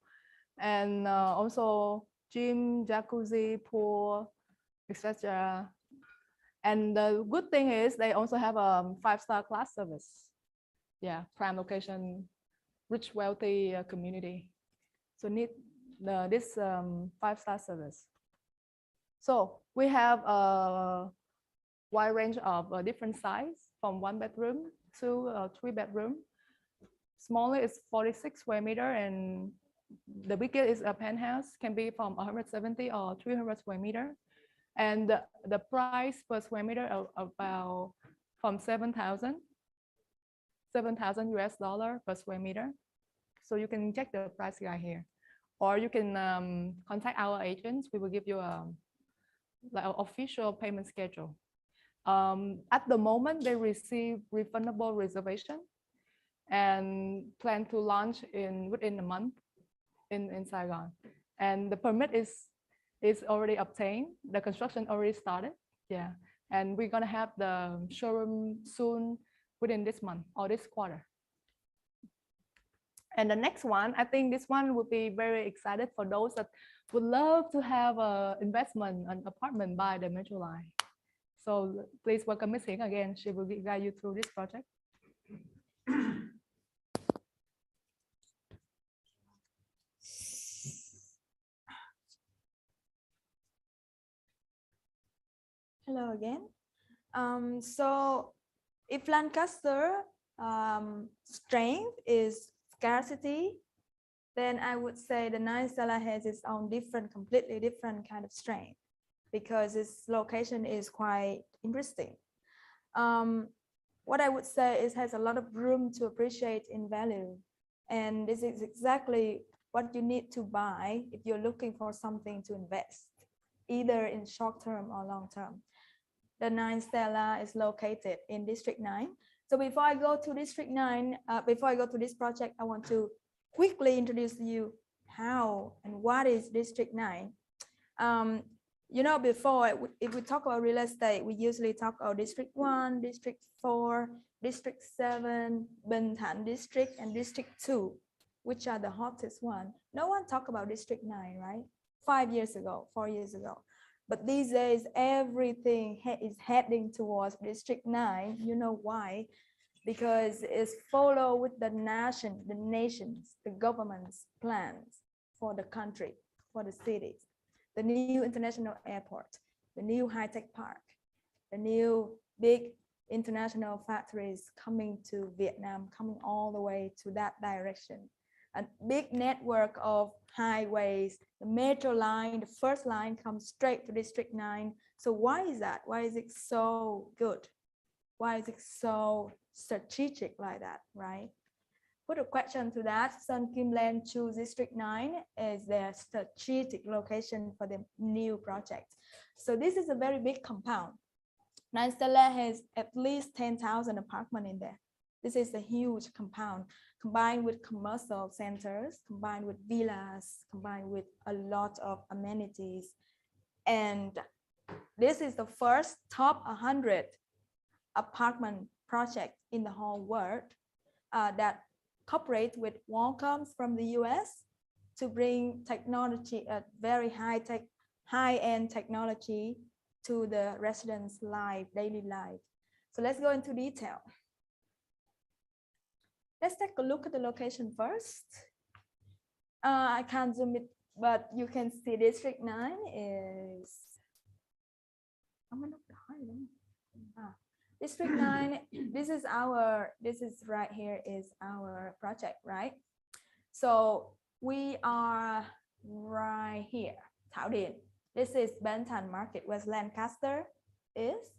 and also gym, jacuzzi, pool, etc. And the good thing is they also have a 5-star class service. Yeah, prime location, rich, wealthy community. So need this 5-star service. So we have a wide range of different size, from 1 bedroom to 3 bedroom. Smaller is 46 square meter, and the biggest is a penthouse, can be from 170 or 300 square meter. And the price per square meter about from 7,000 US dollar per square meter. So you can check the price guide here, or you can contact our agents. We will give you like an official payment schedule. At the moment, they receive refundable reservation and plan to launch within a month in Saigon. And the permit is already obtained. The construction already started. Yeah, and we're gonna have the showroom soon within this month or this quarter. And the next one, I think this one would be very excited for those that would love to have an investment, an apartment by the metro line. So please welcome Ms. Hing again. She will guide you through this project. Hello again. So if Lancaster strength is scarcity, then I would say the 9 Stella has its own completely different kind of strength, because its location is quite interesting. What I would say is has a lot of room to appreciate in value. And this is exactly what you need to buy if you're looking for something to invest, either in short term or long term. The 9 Stella is located in District 9. So before I go to District 9, before I go to this project, I want to quickly introduce to you how and what is District 9. You know, before, if we talk about real estate, we usually talk about District 1, District 4, District 7, Ben Thanh District, and District 2, which are the hottest one. No one talk about District 9, right? 4 years ago. But these days, everything is heading towards District 9. You know why? Because it's follow with the nations, the government's plans for the country, for the cities, the new international airport, the new high-tech park, the new big international factories coming to Vietnam, coming all the way to that direction. A big network of highways, the metro line, the first line comes straight to District 9. So why is that? Why is it so good? Why is it so strategic like that, right? Put a question to that. Sun Kim Land choose District 9 as their strategic location for the new project. So this is a very big compound. 9 Stella has at least 10,000 apartments in there. This is a huge compound, combined with commercial centers, combined with villas, combined with a lot of amenities. And this is the first top 100 apartment project in the whole world that cooperate with Qualcomm from the US to bring technology, very high-tech, high-end technology to the residents' life, daily life. So let's go into detail. Let's take a look at the location first. I can't zoom it, but you can see District 9 is. District 9. This is right here is our project, right? So we are right here, Thảo Điền. This is Ben Thanh Market, West Lancaster is.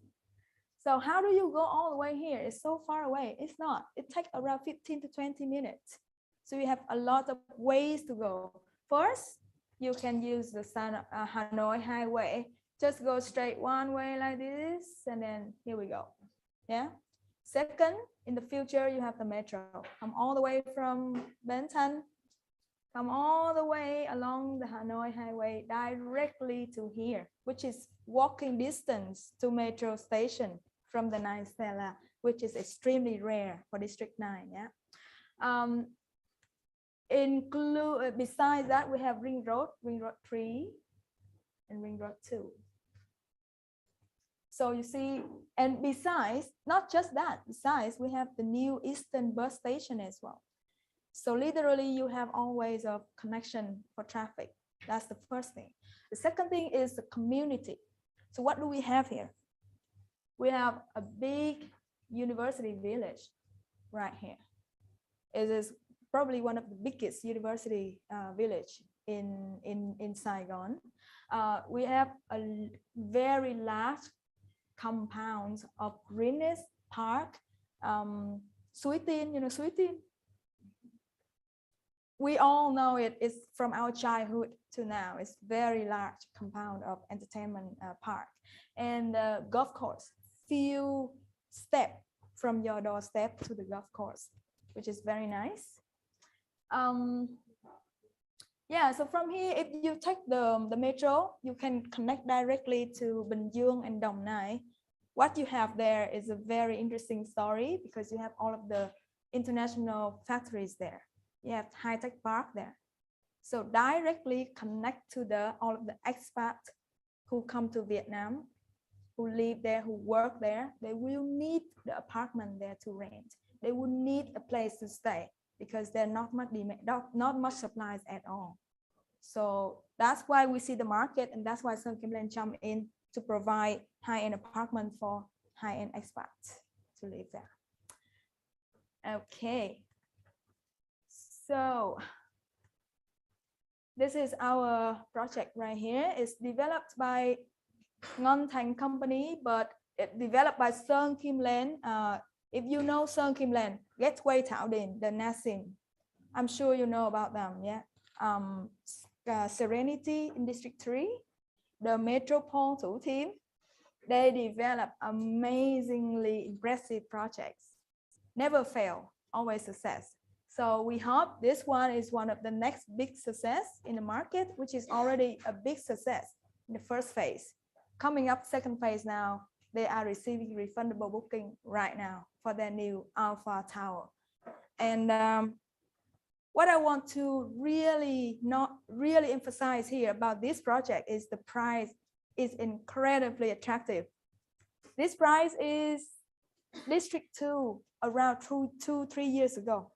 So how do you go all the way here? It's so far away. It's not. It takes around 15 to 20 minutes. So you have a lot of ways to go. First, you can use the Hanoi Highway. Just go straight one way like this, and then here we go. Yeah. Second, in the future, you have the metro. Come all the way from Ben Thanh, come all the way along the Hanoi Highway directly to here, which is walking distance to metro station from the 9 Stella, which is extremely rare for District 9. Yeah. Besides that, we have Ring Road 3 and Ring Road 2. So you see, and besides, not just that, besides we have the new Eastern bus station as well. So literally you have always a connection for traffic. That's the first thing. The second thing is the community. So what do we have here? We have a big university village right here. It is probably one of the biggest university village in Saigon. We have a very large compound of greenness park. Suối Tiên, you know Suối Tiên? We all know it. It's from our childhood to now. It's very large compound of entertainment park and golf course. Few steps from your doorstep to the golf course, which is very nice. Yeah, so from here, if you take the metro, you can connect directly to Bình Dương and Dong Nai. What you have there is a very interesting story because you have all of the international factories there. You have high-tech park there. So directly connect to all of the expats who come to Vietnam, who live there, who work there. They will need the apartment there to rent. They will need a place to stay because there's not much demand, not much supplies at all. So that's why we see the market, and that's why Sơn Kim Land jump in to provide high-end apartment for high-end expats to live there. Okay. So this is our project right here. It's developed by Ngon Thành company, but it developed by Sơn Kim Land. If you know Sơn Kim Land, Gateway Thảo Điền, the Nassim, I'm sure you know about them, yeah. Serenity in District 3, the Metropole Thủ Thiêm, they develop amazingly impressive projects. Never fail, always success. So we hope this one is one of the next big success in the market, which is already a big success in the first phase. Coming up second phase now, they are receiving refundable booking right now for their new Alpha Tower. And what I want to really emphasize here about this project is the price is incredibly attractive. This price is District 2 around 2-3 years ago.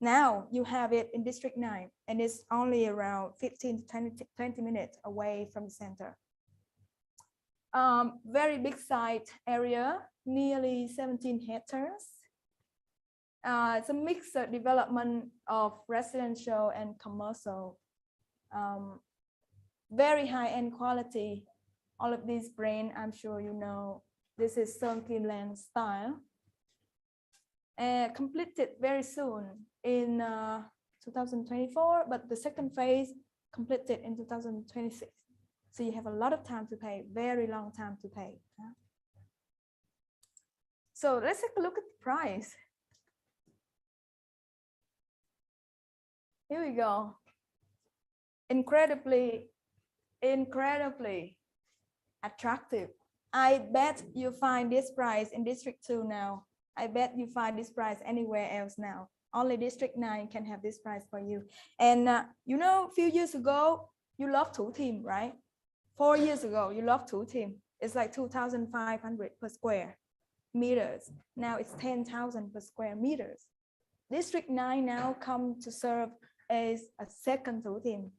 Now you have it in District 9 and it's only around 15 to 20 minutes away from the center. Very big site area, nearly 17 hectares. It's a mixed development of residential and commercial. Very high-end quality. All of these brands, I'm sure you know, this is Sơn Kim Land style. Completed very soon in 2024, but the second phase completed in 2026. So you have a lot of time to pay, very long time to pay. So let's take a look at the price. Here we go. Incredibly attractive. I bet you find this price in District 2 now. I bet you find this price anywhere else now. Only District 9 can have this price for you. And you know, a few years ago, you loved Thủ Thiêm, right? 4 years ago, you loved Thủ Thiêm. It's like 2,500 per square meters. Now it's 10,000 per square meters. District 9 now come to serve as a second Thủ Thiêm.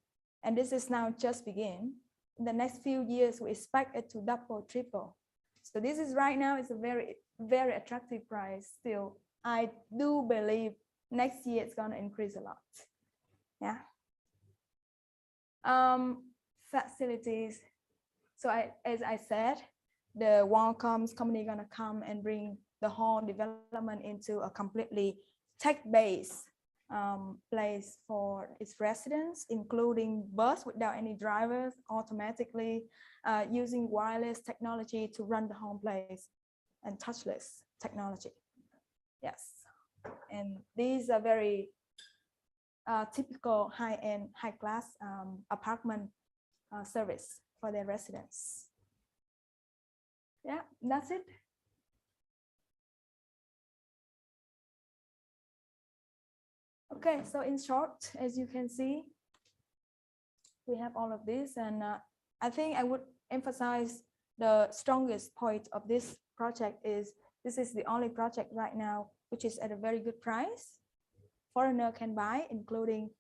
And this is now just begin. In the next few years, we expect it to double, triple. So this is right now, it's a very, very attractive price still. I do believe next year it's gonna increase a lot. Yeah. Facilities. So as I said, the Wallcoms company gonna come and bring the whole development into a completely tech-based place for its residents, including bus without any drivers, automatically using wireless technology to run the whole place and touchless technology. Yes, and these are very typical high-end, high-class apartment service for their residents. Yeah, that's it. Okay, so in short, as you can see, we have all of this, and I think I would emphasize the strongest point of this project is this is the only project right now which is at a very good price. Foreigner can buy, including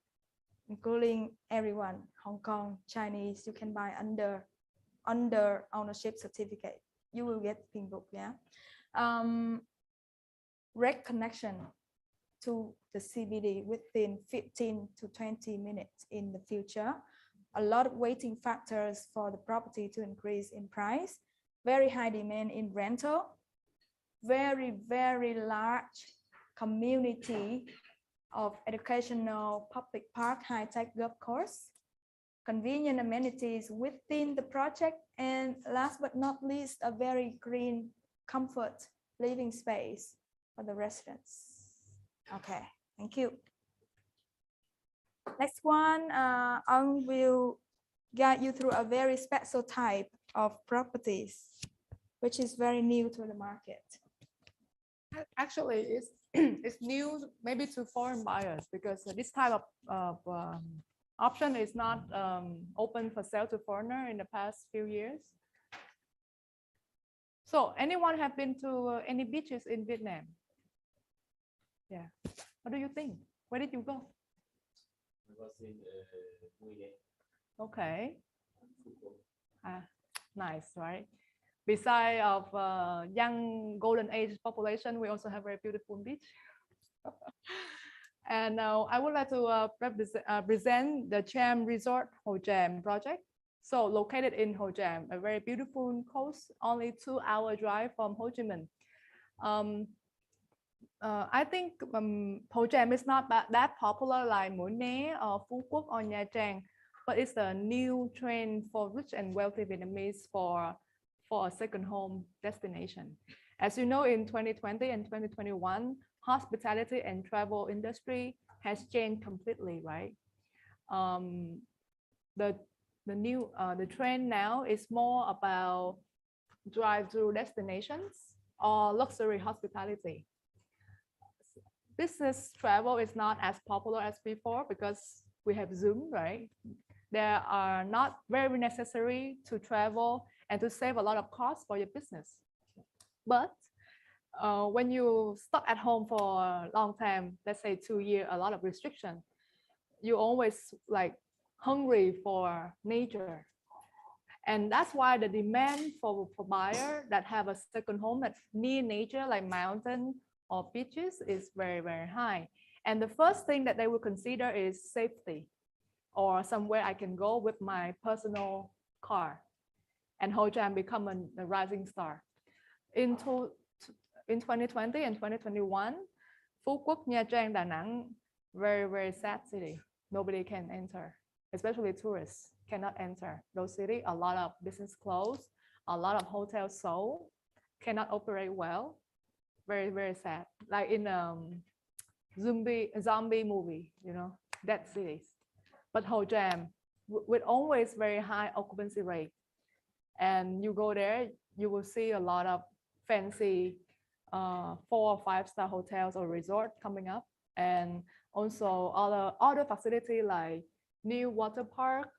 everyone, Hong Kong, Chinese. You can buy under ownership certificate. You will get pink book. Yeah. Direct connection to the CBD within 15 to 20 minutes in the future. A lot of waiting factors for the property to increase in price. Very high demand in rental. Very, very large community of educational public park, high-tech golf course. Convenient amenities within the project. And last but not least, a very green, comfort living space for the residents. Okay, thank you. Next one, I will guide you through a very special type of properties, which is very new to the market. Actually, it's new maybe to foreign buyers because this type of option is not open for sale to foreigner in the past few years. So anyone have been to any beaches in Vietnam? Yeah. What do you think? Where did you go? I was in Hue. Okay. Nice, right? Besides of young golden age population, we also have very beautiful beach. And I would like to present the Cham Resort Ho Cham project. So located in Ho Cham, a very beautiful coast, only 2-hour drive from Ho Chi Minh. I think Ho Cham is not that popular like Mũi Né or Phú Quốc or Nha Trang, but it's a new trend for rich and wealthy Vietnamese for a second home destination. As you know, in 2020 and 2021, hospitality and travel industry has changed completely, right? The trend now is more about drive-through destinations or luxury hospitality. Business travel is not as popular as before because we have Zoom, right? There are not very necessary to travel and to save a lot of costs for your business. But when you stuck at home for a long time, let's say 2 years, a lot of restriction, you always like hungry for nature. And that's why the demand for buyer that have a second home that's near nature, like mountain or beaches, is very, very high. And the first thing that they will consider is safety, or somewhere I can go with my personal car. And Ho Cham become a rising star. In 2020 and 2021, Phú Quốc, Nha Trang, Da Nang, very, very sad city. Nobody can enter, especially tourists cannot enter those cities. A lot of business closed, a lot of hotels sold, cannot operate well. Very, very sad. Like in zombie movie, you know, dead cities. But Ho Cham with always very high occupancy rate. And you go there, you will see a lot of fancy 4 or 5-star hotels or resort coming up, and also other facility like new water park,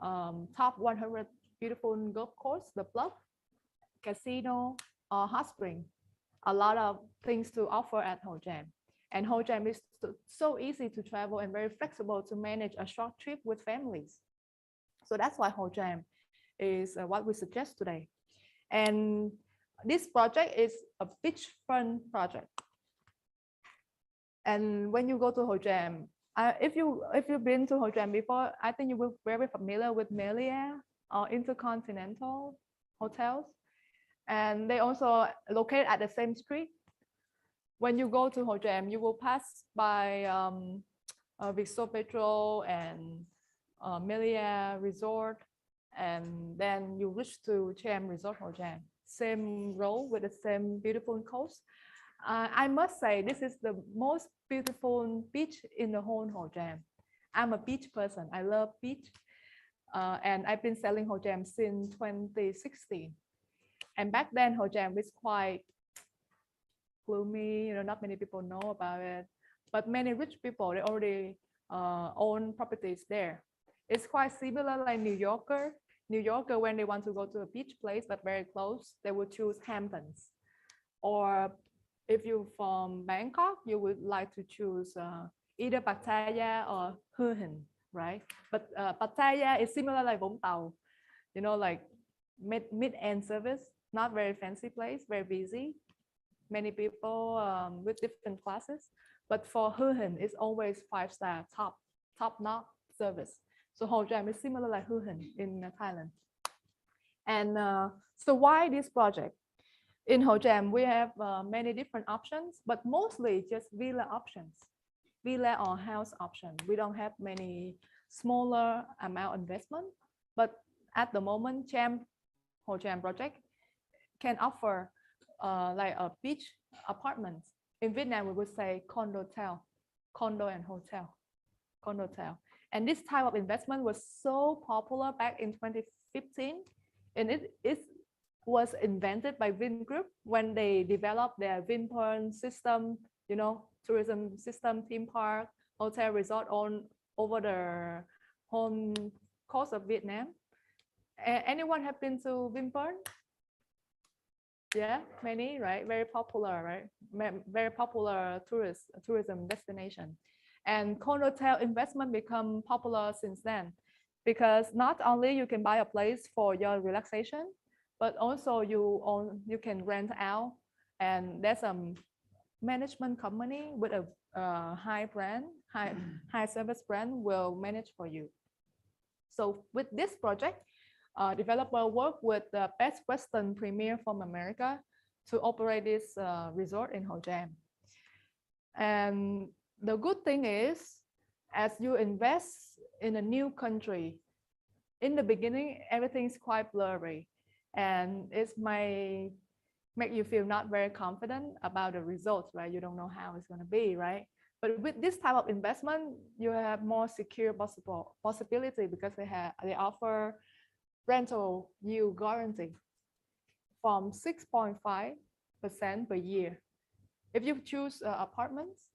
top 100 beautiful golf course, the Bluff, casino, hot spring. A lot of things to offer at Ho Cham. And Ho Cham is so easy to travel and very flexible to manage a short trip with families. So that's why Ho Cham is what we suggest today. And this project is a beachfront project. And when you go to Ho Cham, if you've been to Ho Cham before, I think you will be very familiar with Melia or Intercontinental hotels. And they also located at the same street. When you go to Ho Cham, you will pass by Vietso Petro and Melia Resort, and then you reach to Cham Resort Ho Cham. Same road with the same beautiful coast. I must say this is the most beautiful beach in the whole Ho Cham. I'm a beach person. I love beach, and I've been selling Ho Cham since 2016. And back then, Ho Cham was quite gloomy. You know, not many people know about it. But many rich people, they already own properties there. It's quite similar like New Yorker. New Yorker, when they want to go to a beach place but very close, they would choose Hamptons. Or if you're from Bangkok, you would like to choose either Pattaya or Hua Hin, right? But Pattaya is similar like Vũng Tàu, you know, like mid-end service, not very fancy place, very busy, many people with different classes. But for Hua Hin, it's always 5-star, top-notch service. So Hồ Tràm is similar like Hua Hin in Thailand. And so why this project? In Hồ Tràm, we have many different options, but mostly just villa options, villa or house option. We don't have many smaller amount investment, but at the moment, Hồ Tràm project can offer like a beach apartment. In Vietnam, we would say condotel, condo and hotel, condotel. And this type of investment was so popular back in 2015, and it was invented by Vingroup when they developed their Vinpearl system, you know, tourism system, theme park, hotel resort on over the whole coast of Vietnam. Anyone have been to Vinpearl? Yeah, many, right? Very popular, right? Very popular tourism destination. And condotel investment become popular since then, because not only you can buy a place for your relaxation, but also you can rent out, and there's a management company with a high service brand will manage for you. So with this project, developer work with the Best Western Premier from America to operate this resort in Hồ Tràm. And the good thing is, as you invest in a new country, in the beginning, everything's quite blurry, and it may make you feel not very confident about the results, right? You don't know how it's going to be, right? But with this type of investment, you have more secure possibility, because they offer rental yield guarantee from 6.5% per year. If you choose apartments,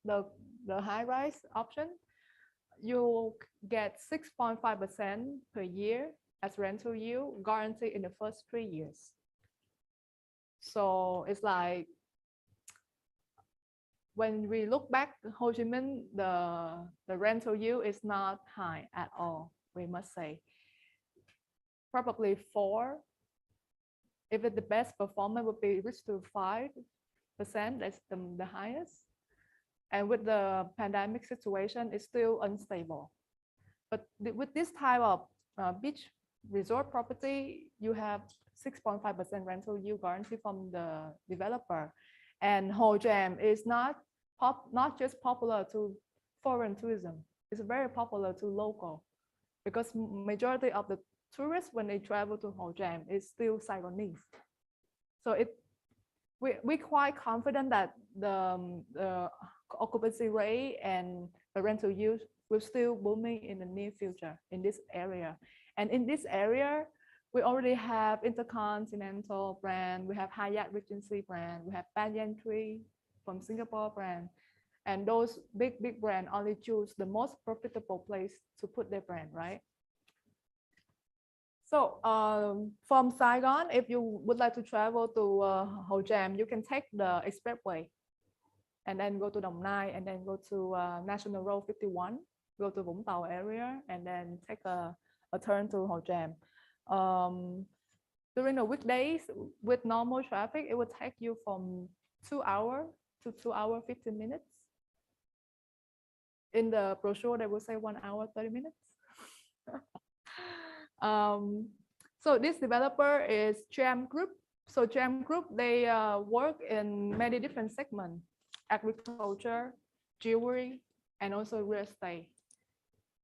the high-rise option, you get 6.5% per year as rental yield guarantee in the first 3 years. So it's like, when we look back, Ho Chi Minh, the rental yield is not high at all, we must say. Probably 4. If it's the best performer, would be reached to 5%. That's the highest. And with the pandemic situation, it's still unstable. But with this type of beach resort property, you have 6.5% rental yield guarantee from the developer. And Hồ Tràm is not just popular to foreign tourism. It's very popular to local, because majority of the tourists, when they travel to Hồ Tràm, is still Saigonese. So we're quite confident that the occupancy rate and the rental yield will still booming in the near future in this area. And in this area, we already have Intercontinental brand, we have Hyatt Regency brand, we have Banyan Tree from Singapore brand. And those big brand only choose the most profitable place to put their brand, right? So from Saigon, if you would like to travel to Hồ Tràm, you can take the expressway and then go to Đồng Nai, and then go to National Road 51, go to Vũng Tàu area, and then take a turn to Hồ Tràm. During the weekdays, with normal traffic, it would take you from 2 hours to 2 hours 15 minutes. In the brochure, they will say 1 hour 30 minutes. So this developer is Tram Group. So Tram Group, they work in many different segments: agriculture, jewelry, and also real estate.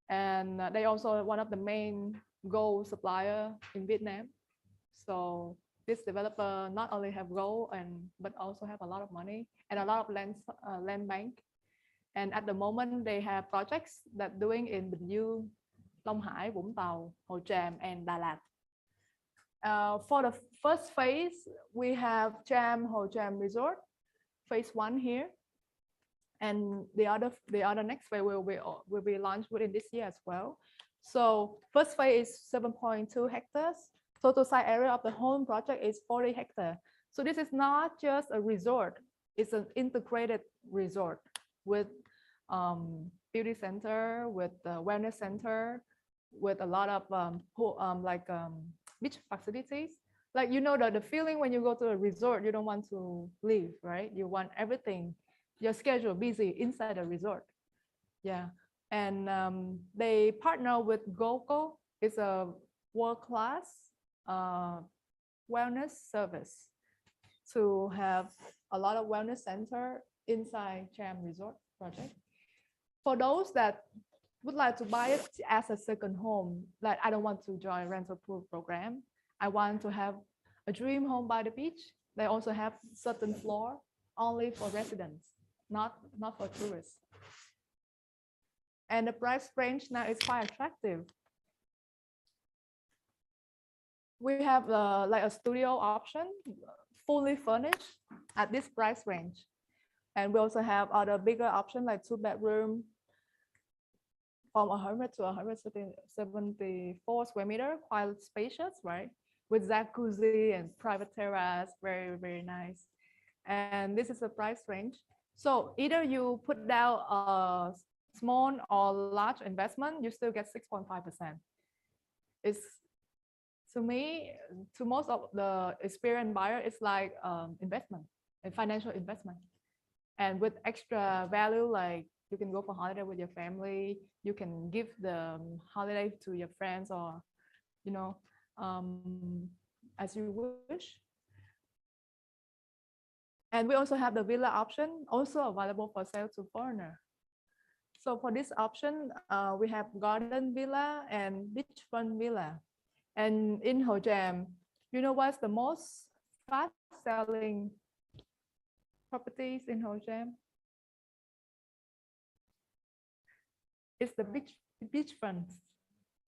And they also one of the main gold supplier in Vietnam. So this developer not only have gold but also have a lot of money and a lot of land bank. And at the moment, they have projects that doing in Bình Dương, Long Hải, Vũng Tàu, Hồ Tràm, and Đà Lạt. For the first phase, we have Hồ Tràm Resort, phase 1 here, and the other next phase will be launched within this year as well. So first phase is 7.2 hectares. Total site area of the whole project is 40 hectares. So this is not just a resort, it's an integrated resort with beauty center, with the wellness center, with a lot of beach facilities. Like, you know, the feeling when you go to a resort, you don't want to leave, right? You want everything, your schedule busy inside a resort. Yeah. And they partner with GoGo. It's a world-class wellness service to have a lot of wellness center inside Cham Resort project. For those that would like to buy it as a second home, like I don't want to join rental pool program, I want to have a dream home by the beach. They also have certain floor only for residents, not for tourists. And the price range now is quite attractive. We have like a studio option, fully furnished at this price range. And we also have other bigger options like 2-bedroom from 100 to 174 square meter, quite spacious, right? With jacuzzi and private terrace, very, very nice. And this is the price range. So either you put down a small or large investment, you still get 6.5%. It's, to me, to most of the experienced buyer, it's like investment, a financial investment. And with extra value, like you can go for holiday with your family, you can give the holiday to your friends, or, you know, as you wish. And we also have the villa option, also available for sale to foreigner. So for this option, we have garden villa and beachfront villa. And in Ho Cham, you know what's the most fast selling properties in Ho Cham? It's the beachfront.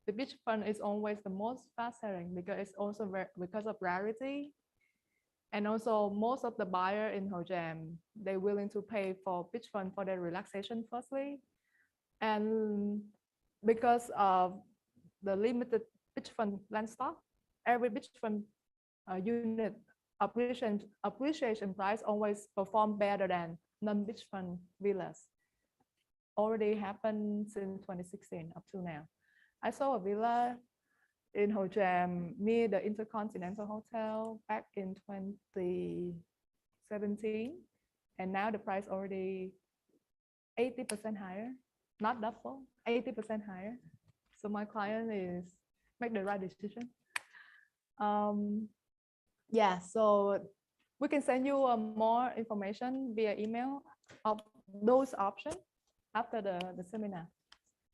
The beachfront is always the most fast selling because it's also because of rarity. And also most of the buyer in Ho Cham, they're willing to pay for beachfront for their relaxation firstly. And because of the limited beachfront land stock, every beachfront unit appreciation price always perform better than non-beachfront villas. Already happened since 2016 up to now. I saw a villa in Ho Cham near the Intercontinental Hotel back in 2017, and now the price already 80% higher, not double, 80% higher. So my client is make the right decision. Yeah, so we can send you more information via email of those options after the seminar.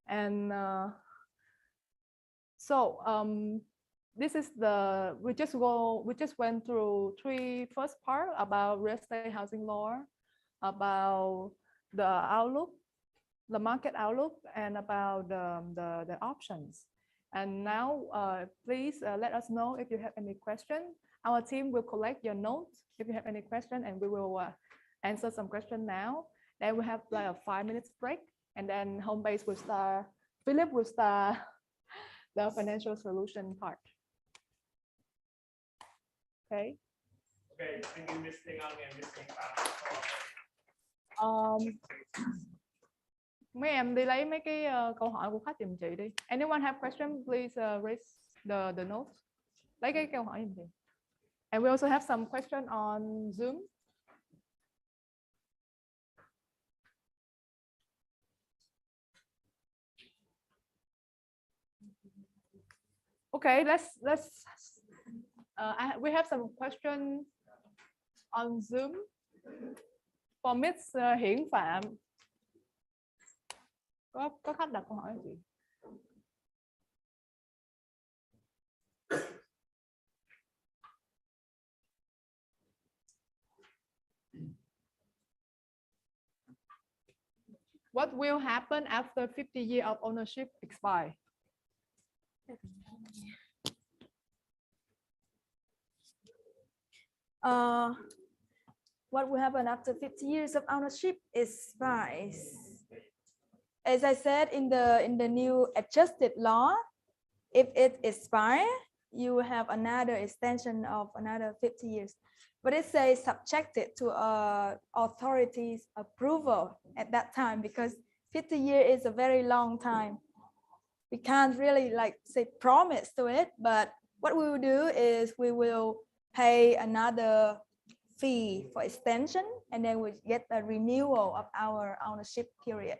And this is we just went through first part about real estate housing law, about the outlook, the market outlook, and about the options. And now please let us know if you have any question. Our team will collect your notes if you have any question, and we will answer some question now. Then we have like a 5 minutes break, and then home base will start. Philip will start the financial solution part. Okay. Okay, thank you, Ms. Ting Ang and Ms. Ting Pham. Mấy em đi lấy mấy cái câu hỏi của khách giùm chị đi. Anyone have question, please raise the notes. Lấy cái câu hỏi giùm chị. And we also have some question on Zoom. Okay, we have some question on Zoom for Ms. Hiển Phạm. Có khách đặt câu hỏi gì? What will happen after 50 years of ownership expire? What will happen after 50 years of ownership expires? as I said, in the new adjusted law, if it expires, you will have another extension of another 50 years. But it says subjected to authorities' approval at that time, because 50 years is a very long time. We can't really like say promise to it, but what we will do is we will pay another fee for extension, and then we get a renewal of our ownership period.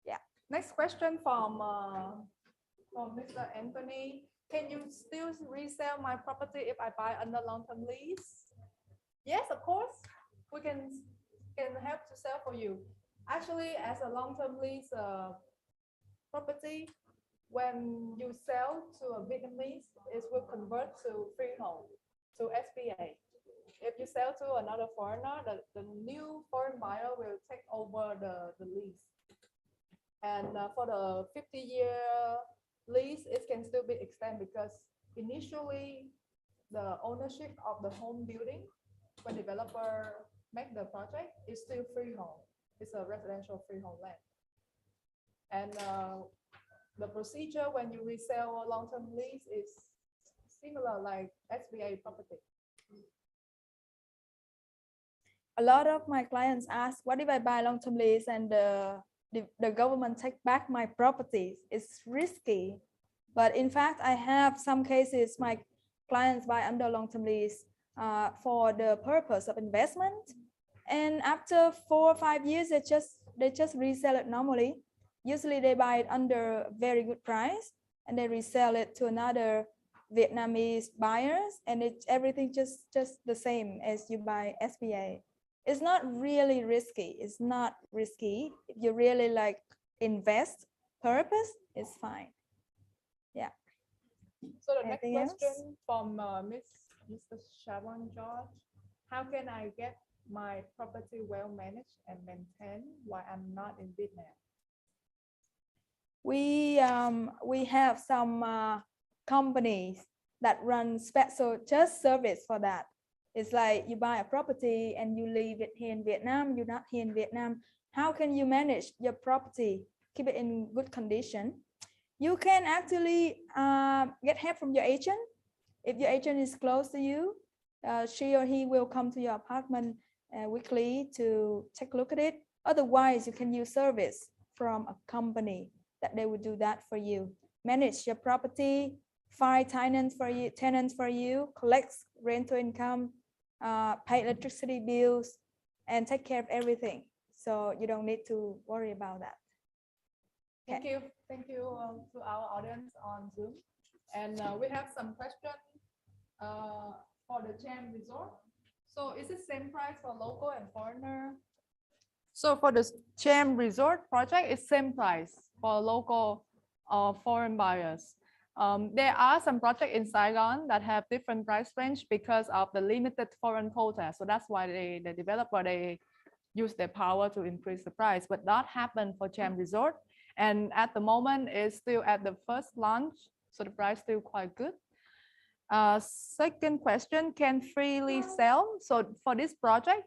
Yeah. Next question from Mr. Anthony. Can you still resell my property if I buy under long-term lease? Yes, of course. We can help to sell for you. Actually, as a long-term lease property, when you sell to a Vietnamese, it will convert to freehold, to SPA. If you sell to another foreigner, the new foreign buyer will take over the lease. And for the 50-year lease, it can still be extended, because initially the ownership of the home building, when developer make the project, is still freehold. It's a residential freehold land. And the procedure when you resell a long-term lease is similar like SBA property. A lot of my clients ask, what if I buy long-term lease and the government take back my properties? It's risky. But in fact, I have some cases my clients buy under long-term lease for the purpose of investment. And after 4 or 5 years, they just resell it normally. Usually they buy it under a very good price and they resell it to another Vietnamese buyers, and everything just the same as you buy SBA. It's not really risky. It's not risky. If you really like invest purpose, it's fine. Yeah. So the Anything next else? question from Mr. Sharon George. How can I get my property well managed and maintained while I'm not in Vietnam? We have some companies that run special just service for that. It's like you buy a property and you leave it here in Vietnam, you're not here in Vietnam. How can you manage your property, keep it in good condition? You can actually get help from your agent. If your agent is close to you, she or he will come to your apartment weekly to take a look at it. Otherwise, you can use service from a company that they will do that for you. Manage your property, find tenants for you, collect rental income, pay electricity bills, and take care of everything. So you don't need to worry about that. Thank you. Thank you to our audience on Zoom. And we have some questions for the Cham Resort. So is it same price for local and foreigner? So for the Cham Resort project, it's same price for local or foreign buyers. There are some projects in Saigon that have different price range because of the limited foreign quota. So that's why the developer, they use their power to increase the price, but that happened for Cham Resort. And at the moment, it's still at the first launch, so the price still quite good. Second question, can freely sell? So for this project,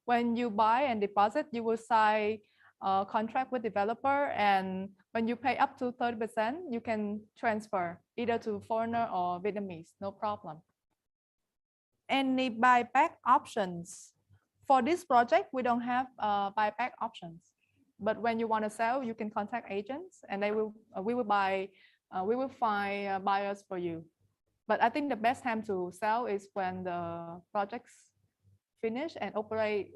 when you buy and deposit, you will sign a contract with developer, and when you pay up to 30%, you can transfer either to foreigner or Vietnamese, no problem. Any buyback options? For this project, we don't have buyback options. But when you want to sell, you can contact agents, and we will find buyers for you. But I think the best time to sell is when the projects finish and operate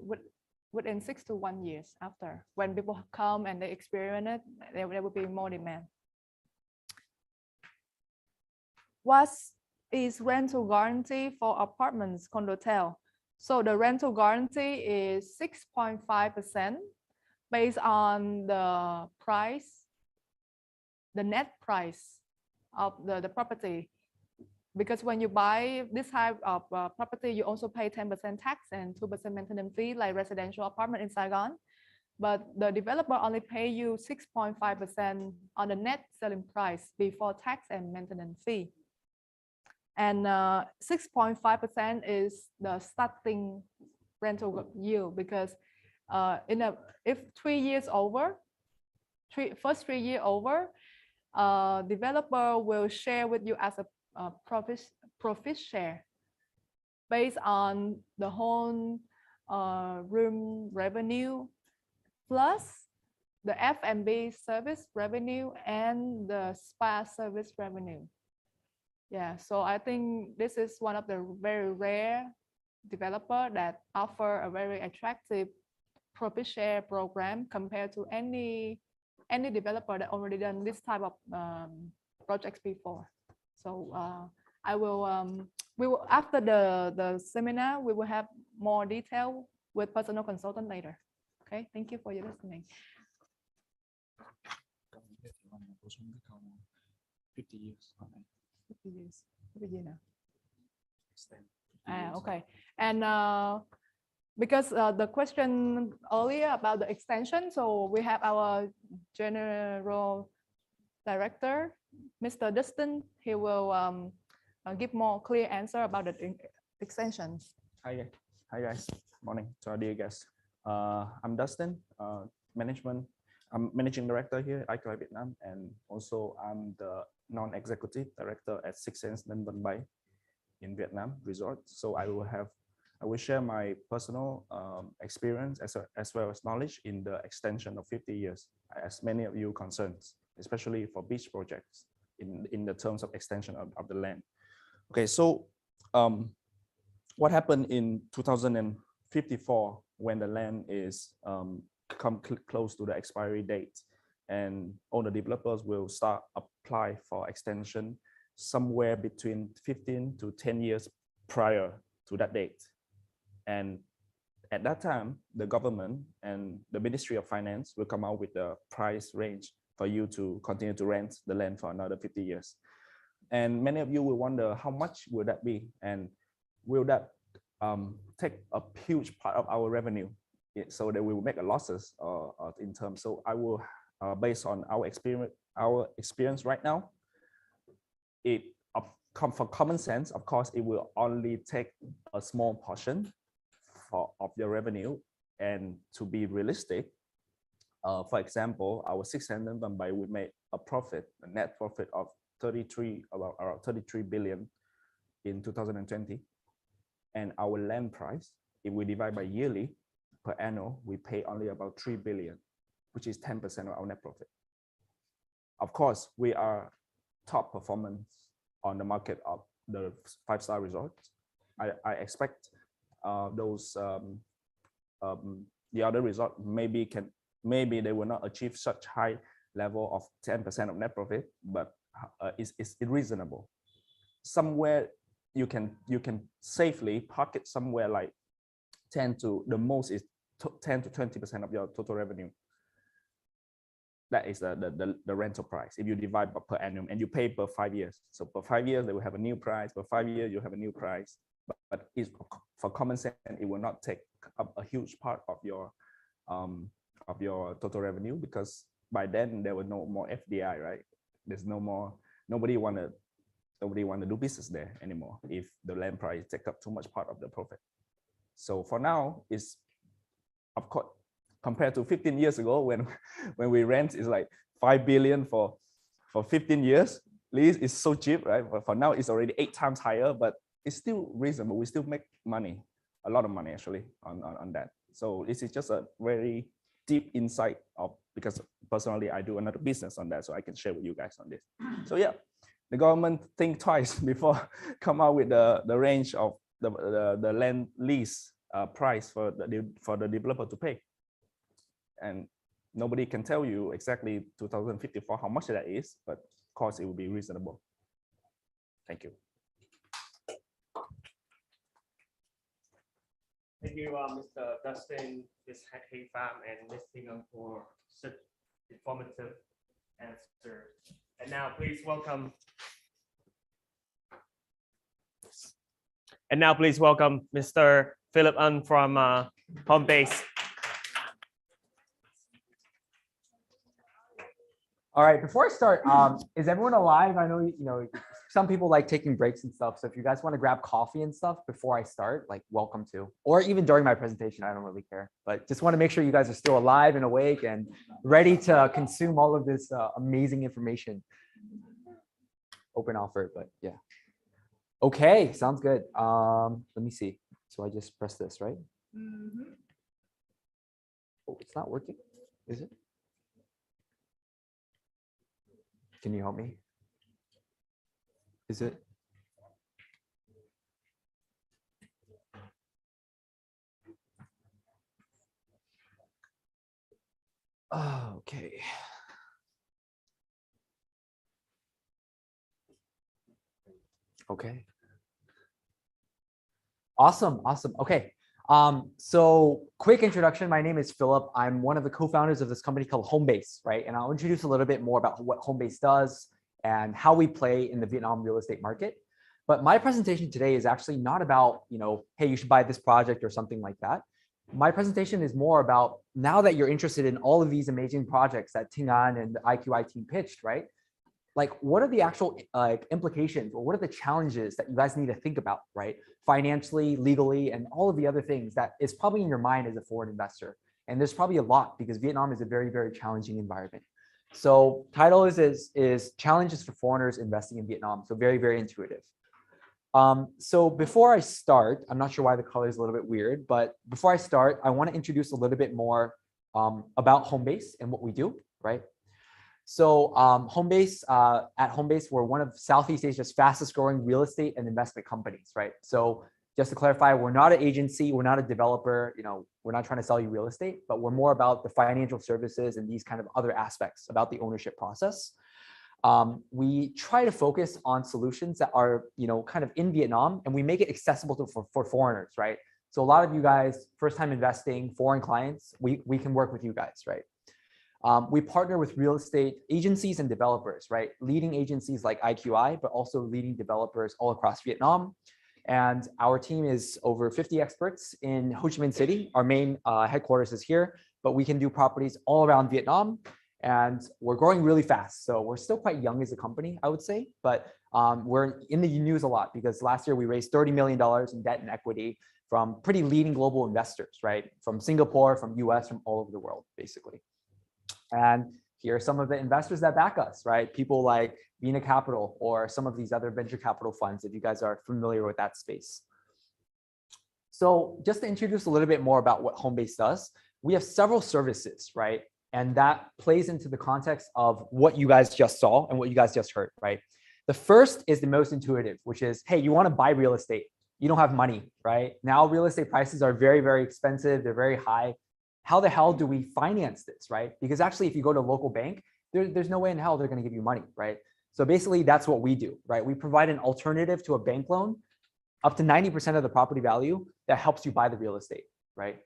within 6 to 1 year after. When people come and they experience it, there will be more demand. What is rental guarantee for apartments, condotel? So the rental guarantee is 6.5% based on the price, the net price of the property. Because when you buy this type of property, you also pay 10% tax and 2% maintenance fee like residential apartment in Saigon. But the developer only pay you 6.5% on the net selling price before tax and maintenance fee. And 6.5% is the starting rental yield, because if 3 years over, first 3 year over, developer will share with you as a profit share based on the whole room revenue plus the F&B service revenue and the spa service revenue. Yeah, so I think this is one of the very rare developer that offer a very attractive profit share program compared to any developer that already done this type of projects before. So we will after the seminar, we will have more detail with personal consultant later. Okay, thank you for your listening. 50 years. 50 years. 50 years now. Okay, and because the question earlier about the extension, so we have our general director, Mr. Dustin. He will give more clear answer about the extensions. Hi guys. Morning to our dear guests. I'm Dustin, I'm managing director here at IQI Vietnam, and also I'm the non-executive director at Six Sense Ninh Vân Bay in Vietnam Resort. So I will share my personal experience as well as knowledge in the extension of 50 years, as many of you concerns, especially for beach projects in the terms of extension of the land. Okay, so what happened in 2054 when the land is come close to the expiry date, and all the developers will start apply for extension somewhere between 15 to 10 years prior to that date. And at that time, the government and the Ministry of Finance will come out with the price range for you to continue to rent the land for another 50 years. And many of you will wonder, how much will that be? And will that take a huge part of our revenue, so that we will make a losses in terms? So I will, based on our experience right now, it for common sense, of course, it will only take a small portion of your revenue. And to be realistic, for example, our Six Sense Ninh Vân Bay, we made a net profit of around 33 billion in 2020. And our land price, if we divide by yearly per annum, we pay only about 3 billion, which is 10% of our net profit. Of course, we are top performance on the market of the 5-star resorts. I expect those the other resort maybe they will not achieve such high level of 10% of net profit, but it's reasonable. Somewhere you can safely pocket somewhere like 10 to the most is 10 to 20% of your total revenue. That is the rental price if you divide per annum, and you pay per 5 years. So per 5 years they will have a new price. Per 5 years you have a new price. But it's, for common sense, it will not take up a huge part of your total revenue, because by then there was no more FDI, right? There's no more, nobody want to do business there anymore if the land price take up too much part of the profit. So for now, it's, of course, compared to 15 years ago when we rent is like 5 billion for 15 years. Lease is so cheap, right? But for now, it's already 8 times higher, but it's still reasonable. We still make money, a lot of money actually on that. So this is just a very deep insight of, because personally I do another business on that, so I can share with you guys on this. So yeah, the government think twice before come out with the range of the land lease price for the developer to pay. And nobody can tell you exactly 2054 how much that is, but of course it will be reasonable. Thank you. Thank you, Mr. Dustin, Ms. Hay Pham, and Ms. Tingham for such informative answer. And now please welcome. And now please welcome Mr. Philip An from Home Base. All right, before I start, is everyone alive? I know, some people like taking breaks and stuff. So if you guys want to grab coffee and stuff before I start, like welcome to, or even during my presentation, I don't really care, but just want to make sure you guys are still alive and awake and ready to consume all of this amazing information. Open offer, but yeah. Okay, sounds good. Let me see. So I just press this, right? Oh, it's not working, is it? Can you help me? Is it? Oh, okay. Okay. Awesome. Awesome. Okay. So quick introduction. My name is Philip. I'm one of the co-founders of this company called Homebase, right? And I'll introduce a little bit more about what Homebase does and how we play in the Vietnam real estate market. But my presentation today is actually not about, hey, you should buy this project or something like that. My presentation is more about, now that you're interested in all of these amazing projects that Ting An and the IQI team pitched, right? Like, what are the actual implications, or what are the challenges that you guys need to think about, right? Financially, legally, and all of the other things that is probably in your mind as a foreign investor. And there's probably a lot, because Vietnam is a very, very challenging environment. So title is Challenges for Foreigners Investing in Vietnam. So very, very intuitive. So before I start, I'm not sure why the color is a little bit weird, but before I start, I want to introduce a little bit more about Homebase and what we do, right? So Homebase, at Homebase, we're one of Southeast Asia's fastest growing real estate and investment companies, right? So just to clarify, we're not an agency, we're not a developer, we're not trying to sell you real estate, but we're more about the financial services and these kind of other aspects about the ownership process. We try to focus on solutions that are, kind of in Vietnam, and we make it accessible for foreigners, right? So a lot of you guys, first time investing, foreign clients, we can work with you guys, right? We partner with real estate agencies and developers, right? Leading agencies like IQI, but also leading developers all across Vietnam. And our team is over 50 experts in Ho Chi Minh City. Our main headquarters is here, but we can do properties all around Vietnam. And we're growing really fast. So we're still quite young as a company, I would say, but we're in the news a lot, because last year we raised $30 million in debt and equity from pretty leading global investors, right? From Singapore, from US, from all over the world, basically. And here are some of the investors that back us, right? People like Vina Capital or some of these other venture capital funds, if you guys are familiar with that space. So just to introduce a little bit more about what Homebase does, we have several services, right? And that plays into the context of what you guys just saw and what you guys just heard, right? The first is the most intuitive, which is, hey, you want to buy real estate. You don't have money, right? Now real estate prices are very, very expensive. They're very high. How the hell do we finance this, right? Because actually, if you go to a local bank, there's no way in hell they're going to give you money, right? So basically, that's what we do, right? We provide an alternative to a bank loan up to 90% of the property value that helps you buy the real estate, right?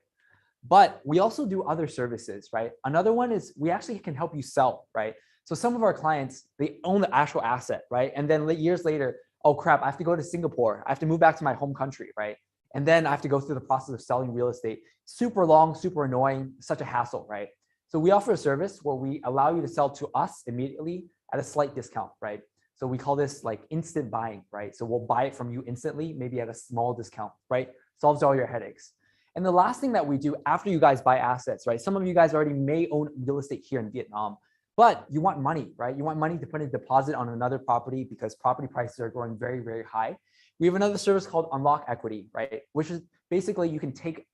But we also do other services, right? Another one is we actually can help you sell, right? So some of our clients, they own the actual asset, right? And then years later, oh crap, I have to go to Singapore. I have to move back to my home country, right? And then I have to go through the process of selling real estate. Super long, super annoying, such a hassle, right? So we offer a service where we allow you to sell to us immediately at a slight discount, right? So we call this like instant buying, right? So we'll buy it from you instantly, maybe at a small discount, right? Solves all your headaches. And the last thing that we do after you guys buy assets, right? Some of you guys already may own real estate here in Vietnam, but you want money, right? You want money to put a deposit on another property because property prices are growing very, very high. We have another service called Unlock Equity, right? Which is basically you can take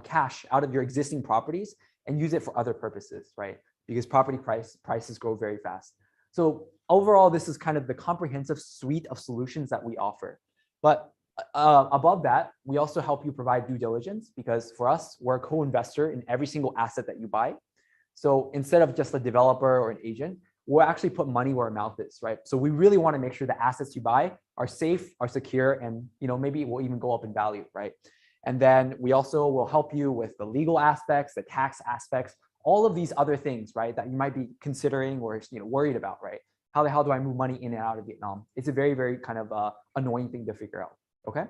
cash out of your existing properties and use it for other purposes, right? Because property prices grow very fast. So overall, this is kind of the comprehensive suite of solutions that we offer. But above that, we also help you provide due diligence, because for us, we're a co-investor in every single asset that you buy. So instead of just a developer or an agent, we'll actually put money where our mouth is, right? So we really want to make sure the assets you buy are safe, are secure, and maybe it will even go up in value, right? And then we also will help you with the legal aspects, the tax aspects, all of these other things, right, that you might be considering or worried about, right? How the hell do I move money in and out of Vietnam? It's a very, very kind of annoying thing to figure out. Okay.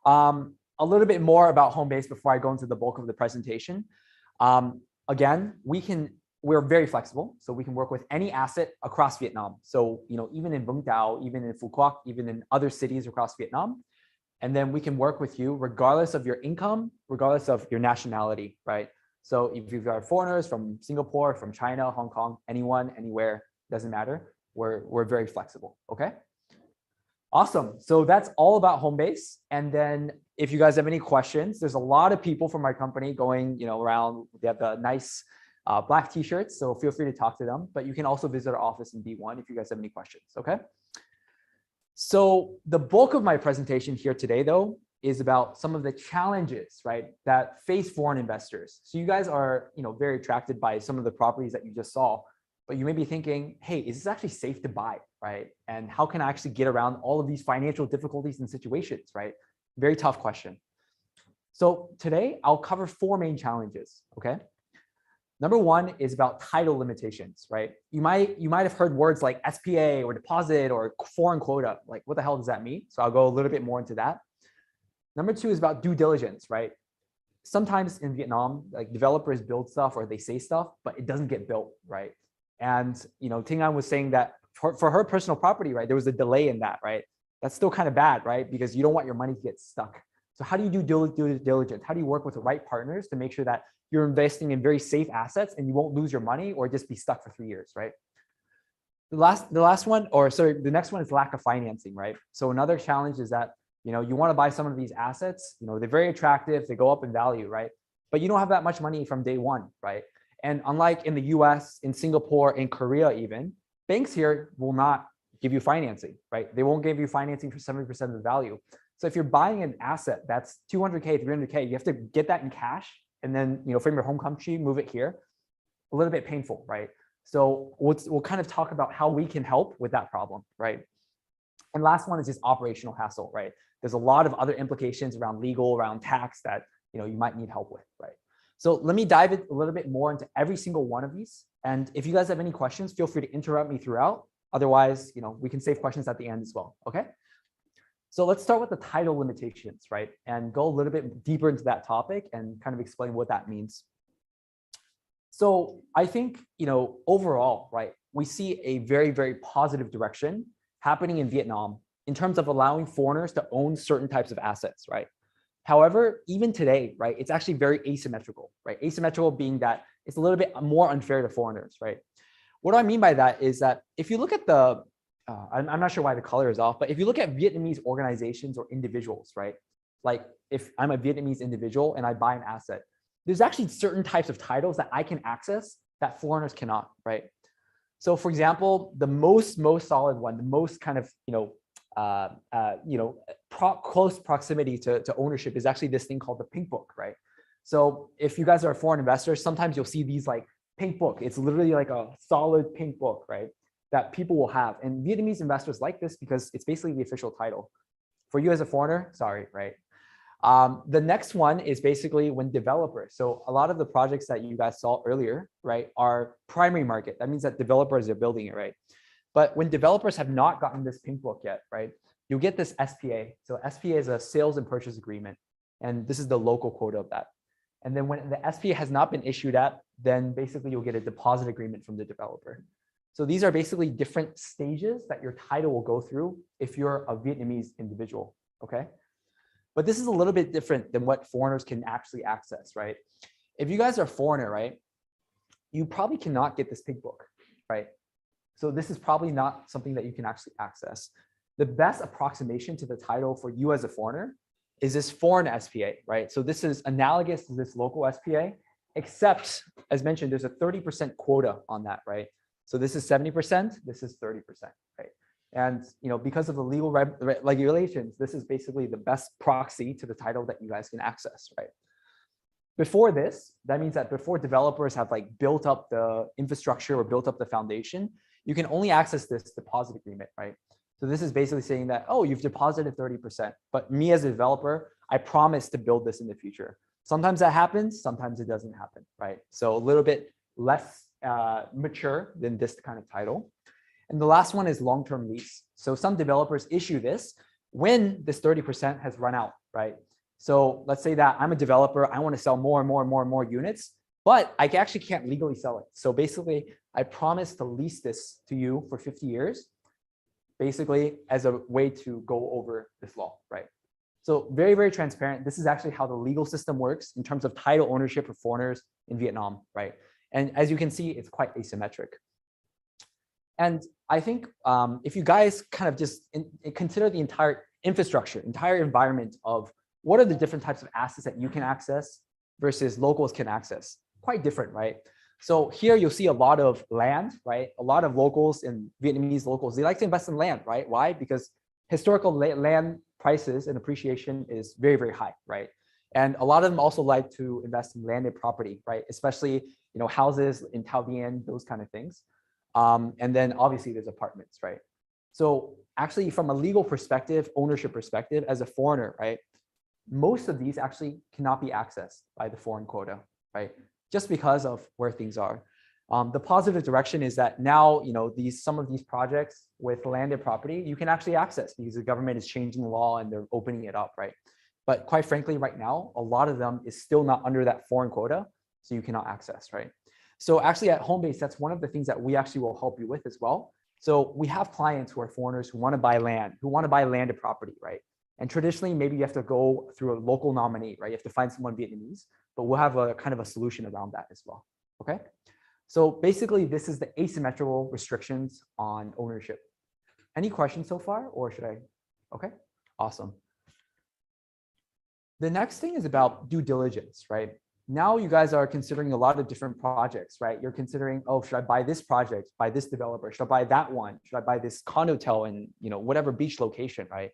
A little bit more about Homebase before I go into the bulk of the presentation. Again, we can we're very flexible. So we can work with any asset across Vietnam. So, even in Vung Tau, even in Phu Quoc, even in other cities across Vietnam. And then we can work with you regardless of your income, regardless of your nationality, right? So if you've got foreigners from Singapore, from China, Hong Kong, anyone, anywhere, doesn't matter. We're very flexible, okay? Awesome. So that's all about Homebase. And then if you guys have any questions, there's a lot of people from my company going, around. They have the nice black t-shirts, so feel free to talk to them. But you can also visit our office in B1 if you guys have any questions, okay? So the bulk of my presentation here today, though, is about some of the challenges, right, that face foreign investors. So you guys are, very attracted by some of the properties that you just saw, but you may be thinking, hey, is this actually safe to buy, right? And how can I actually get around all of these financial difficulties and situations, right? Very tough question. So today I'll cover 4 main challenges, okay? Number 1 is about title limitations, right? You might have heard words like SPA or deposit or foreign quota. Like, what the hell does that mean? So I'll go a little bit more into that. Number 2 is about due diligence, right? Sometimes in Vietnam, like developers build stuff or they say stuff, but it doesn't get built, right? And Ting An was saying that for her personal property, right, there was a delay in that, right? That's still kind of bad, right? Because you don't want your money to get stuck. So how do you do due diligence? How do you work with the right partners to make sure that you're investing in very safe assets and you won't lose your money or just be stuck for 3 years, right? The next one is lack of financing, right? So another challenge is that, you want to buy some of these assets, they're very attractive, they go up in value, right? But you don't have that much money from day one, right? And unlike in the US, in Singapore, in Korea even, banks here will not give you financing, right? They won't give you financing for 70% of the value. So if you're buying an asset that's 200K, 300K, you have to get that in cash and then, from your home country, move it here. A little bit painful, right? So we'll kind of talk about how we can help with that problem, right? And last one is just operational hassle, right? There's a lot of other implications around legal, around tax that, you might need help with, right? So let me dive a little bit more into every single one of these. And if you guys have any questions, feel free to interrupt me throughout. Otherwise, we can save questions at the end as well, okay? So let's start with the title limitations, right? And go a little bit deeper into that topic and kind of explain what that means. So I think, overall, right, we see a very, very positive direction happening in Vietnam in terms of allowing foreigners to own certain types of assets, right? However, even today, right, it's actually very asymmetrical, right? Asymmetrical being that it's a little bit more unfair to foreigners, right? What I mean by that is that if you look at the, I'm not sure why the color is off, but if you look at Vietnamese organizations or individuals, right? Like if I'm a Vietnamese individual and I buy an asset, there's actually certain types of titles that I can access that foreigners cannot, right? So for example, the most solid one, the most kind of, close proximity to ownership is actually this thing called the pink book, right? So if you guys are a foreign investor, sometimes you'll see these like pink book. It's literally like a solid pink book, right? That people will have. And Vietnamese investors like this because it's basically the official title. For you as a foreigner, sorry, right? The next one is basically when developers. So a lot of the projects that you guys saw earlier, right, are primary market. That means that developers are building it, right? But when developers have not gotten this pink book yet, right, you'll get this SPA. So SPA is a sales and purchase agreement. And this is the local quota of that. And then when the SPA has not been issued at, then basically you'll get a deposit agreement from the developer. So these are basically different stages that your title will go through if you're a Vietnamese individual, okay? But this is a little bit different than what foreigners can actually access, right? If you guys are a foreigner, right, you probably cannot get this pink book, right? So this is probably not something that you can actually access. The best approximation to the title for you as a foreigner is this foreign SPA, right? So this is analogous to this local SPA, except as mentioned, there's a 30% quota on that, right? So this is 70%, this is 30%, right? And because of the legal regulations, this is basically the best proxy to the title that you guys can access, right? Before this, that means that before developers have like built up the infrastructure or built up the foundation, you can only access this deposit agreement, right? So this is basically saying that, oh, you've deposited 30%, but me as a developer, I promise to build this in the future. Sometimes that happens, sometimes it doesn't happen, right? So a little bit less mature than this kind of title. And the last one is long-term lease. So some developers issue this when this 30% has run out, right? So let's say that I'm a developer, I want to sell more and more units. but I actually can't legally sell it. So basically, I promise to lease this to you for 50 years, basically as a way to go over this law, right? So very, very transparent. This is actually how the legal system works in terms of title ownership for foreigners in Vietnam, right? And as you can see, it's quite asymmetric. And I think if you guys kind of just consider the entire infrastructure, entire environment of what are the different types of assets that you can access versus locals can access, quite different, right? So here you'll see a lot of land, right? A lot of locals and Vietnamese locals, they like to invest in land, right? Why? Because historical land prices and appreciation is very, very high, right? And a lot of them also like to invest in landed property, right? Especially, you know, houses in Thao Dien, those kind of things. And then obviously there's apartments, right? So actually from a legal perspective, ownership perspective, as a foreigner, right? Most of these actually cannot be accessed by the foreign quota, right? Just because of where things are. The positive direction is that now, you know, some of these projects with landed property, you can actually access because the government is changing the law and they're opening it up, right? But quite frankly, right now, a lot of them is still not under that foreign quota, so you cannot access, right? So actually at Homebase, that's one of the things that we actually will help you with as well. So we have clients who are foreigners who want to buy land, who want to buy landed property, right? And traditionally, maybe you have to go through a local nominee, right? You have to find someone Vietnamese, but we'll have a kind of a solution around that as well, okay? So basically, this is the asymmetrical restrictions on ownership. Any questions so far, or should I? Okay, awesome. The next thing is about due diligence, right? Now you guys are considering a lot of different projects, right? You're considering, oh, should I buy this project, buy this developer? Should I buy that one? Should I buy this condotel in, you know, whatever beach location, right?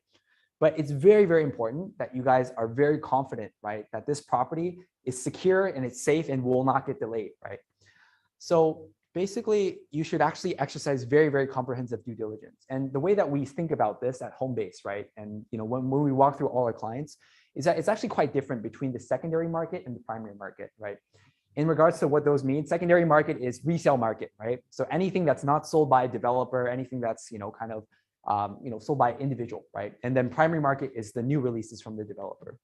But it's very, very important that you guys are very confident, right? That this property is secure and it's safe and will not get delayed, right? So basically, you should actually exercise very, very comprehensive due diligence. And the way that we think about this at Homebase, right? And you know, when we walk through all our clients, is that it's actually quite different between the secondary market and the primary market, right? In regards to what those mean, secondary market is resale market, right? So anything that's not sold by a developer, anything that's, you know, kind of sold by individual, right? And then primary market is the new releases from the developer.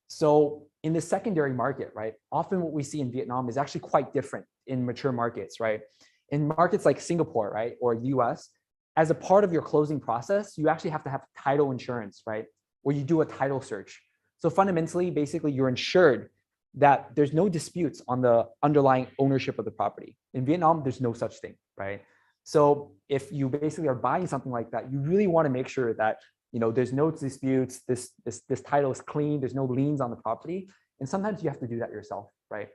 So in the secondary market, right, often what we see in Vietnam is actually quite different in mature markets, right? In markets like Singapore, right, or US, as a part of your closing process, you actually have to have title insurance, right? Where you do a title search. So fundamentally, basically, you're insured that there's no disputes on the underlying ownership of the property. In Vietnam, there's no such thing, right? So if you basically are buying something like that, you really want to make sure that, you know, there's no disputes, this title is clean, there's no liens on the property. And sometimes you have to do that yourself, right?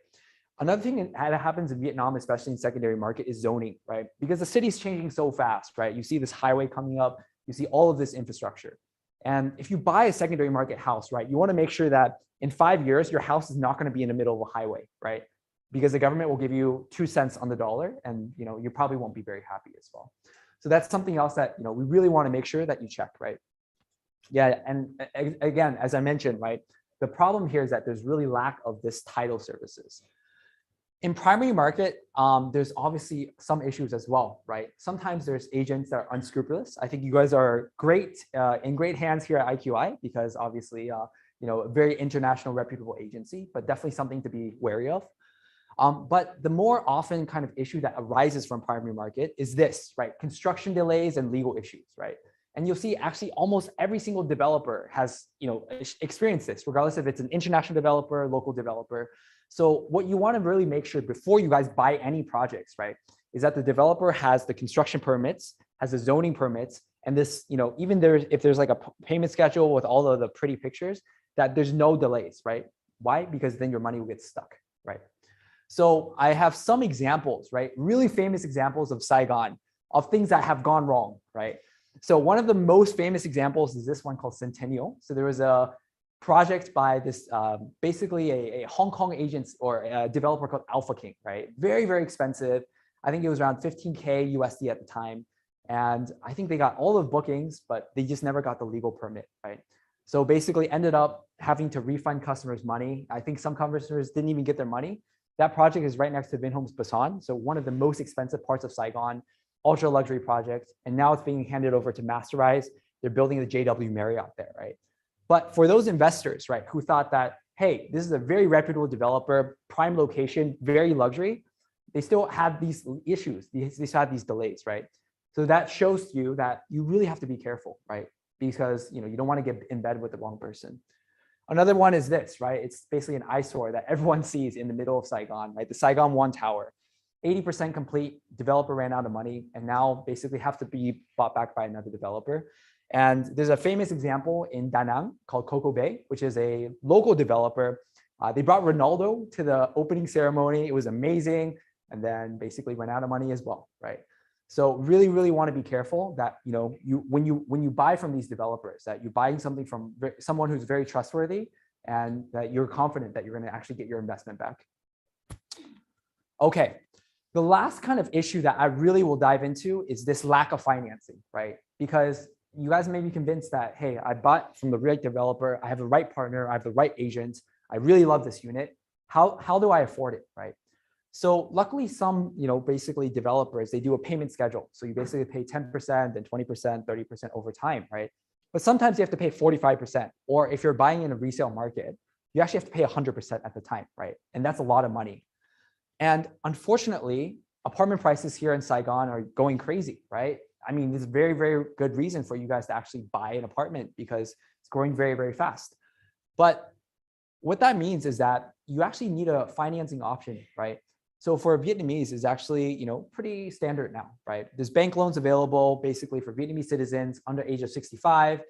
Another thing that happens in Vietnam, especially in secondary market, is zoning, right? Because the city's changing so fast, right? You see this highway coming up, you see all of this infrastructure. And if you buy a secondary market house, right, you want to make sure that in 5 years, your house is not going to be in the middle of a highway, right? Because the government will give you 2 cents on the dollar and, you know, you probably won't be very happy as well. So that's something else that, you know, we really want to make sure that you check, right? Yeah, and again, as I mentioned, right, the problem here is that there's really lack of this title services. In primary market, there's obviously some issues as well, right? Sometimes there's agents that are unscrupulous. I think you guys are great, in great hands here at IQI because obviously, you know, a very international reputable agency, but definitely something to be wary of. But the more often kind of issue that arises from primary market is this, right? Construction delays and legal issues, right? And you'll see actually almost every single developer has, you know, experienced this, regardless if it's an international developer, local developer. So what you want to really make sure before you guys buy any projects, right, is that the developer has the construction permits, has the zoning permits, and this, you know, even if there's like a payment schedule with all of the pretty pictures, that there's no delays, right? Why? Because then your money will get stuck, right? So I have some examples, right? Really famous examples of Saigon, of things that have gone wrong, right? So one of the most famous examples is this one called Centennial. So there was a project by this basically a Hong Kong agent or a developer called Alpha King, right? Very, very expensive. I think it was around 15K USD at the time. And I think they got all of bookings, but they just never got the legal permit, right? So basically ended up having to refund customers money. I think some customers didn't even get their money. That project is right next to Vinhomes Busan. So one of the most expensive parts of Saigon, ultra luxury project. And now it's being handed over to Masterize. They're building the JW Marriott there, right? But for those investors, right, who thought that, hey, this is a very reputable developer, prime location, very luxury, they still have these issues. They still have these delays, right? So that shows you that you really have to be careful, right? Because you don't want to get in bed with the wrong person. Another one is this, right? It's basically an eyesore that everyone sees in the middle of Saigon, right? The Saigon 1 Tower, 80% complete, developer ran out of money, and now basically have to be bought back by another developer. And there's a famous example in Da Nang called Coco Bay, which is a local developer. They brought Ronaldo to the opening ceremony. It was amazing. And then basically ran out of money as well, right? So really, really want to be careful that when you buy from these developers, that you're buying something from someone who's very trustworthy and that you're confident that you're going to actually get your investment back. Okay, the last kind of issue that I really will dive into is this lack of financing, right? Because you guys may be convinced that, hey, I bought from the right developer, I have the right partner, I have the right agent, I really love this unit. How do I afford it, right? So luckily some, basically developers, they do a payment schedule. So you basically pay 10%, then 20%, 30% over time, right? But sometimes you have to pay 45%, or if you're buying in a resale market, you actually have to pay 100% at the time, right? And that's a lot of money. And unfortunately, apartment prices here in Saigon are going crazy, right? I mean, there's a very, very good reason for you guys to actually buy an apartment because it's growing very, very fast. But what that means is that you actually need a financing option, right? So for Vietnamese is actually, pretty standard now, right? There's bank loans available basically for Vietnamese citizens under age of 65.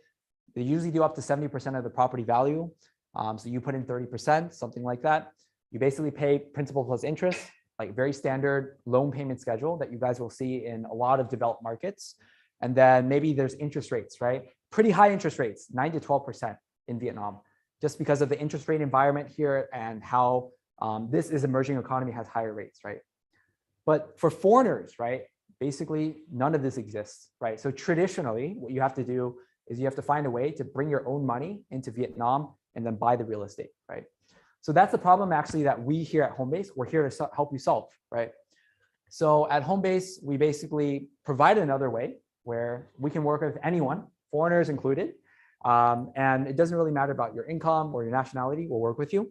They usually do up to 70% of the property value. So you put in 30%, something like that. You basically pay principal plus interest, like very standard loan payment schedule that you guys will see in a lot of developed markets. And then maybe there's interest rates, right? Pretty high interest rates, 9 to 12% in Vietnam, just because of the interest rate environment here and how this is emerging economy has higher rates, right? But for foreigners, right, basically none of this exists, right? So traditionally, what you have to do is you have to find a way to bring your own money into Vietnam and then buy the real estate, right? So that's the problem actually that we here at Homebase, we're here to help you solve, right? So at Homebase, we basically provide another way where we can work with anyone, foreigners included, and it doesn't really matter about your income or your nationality, we'll work with you.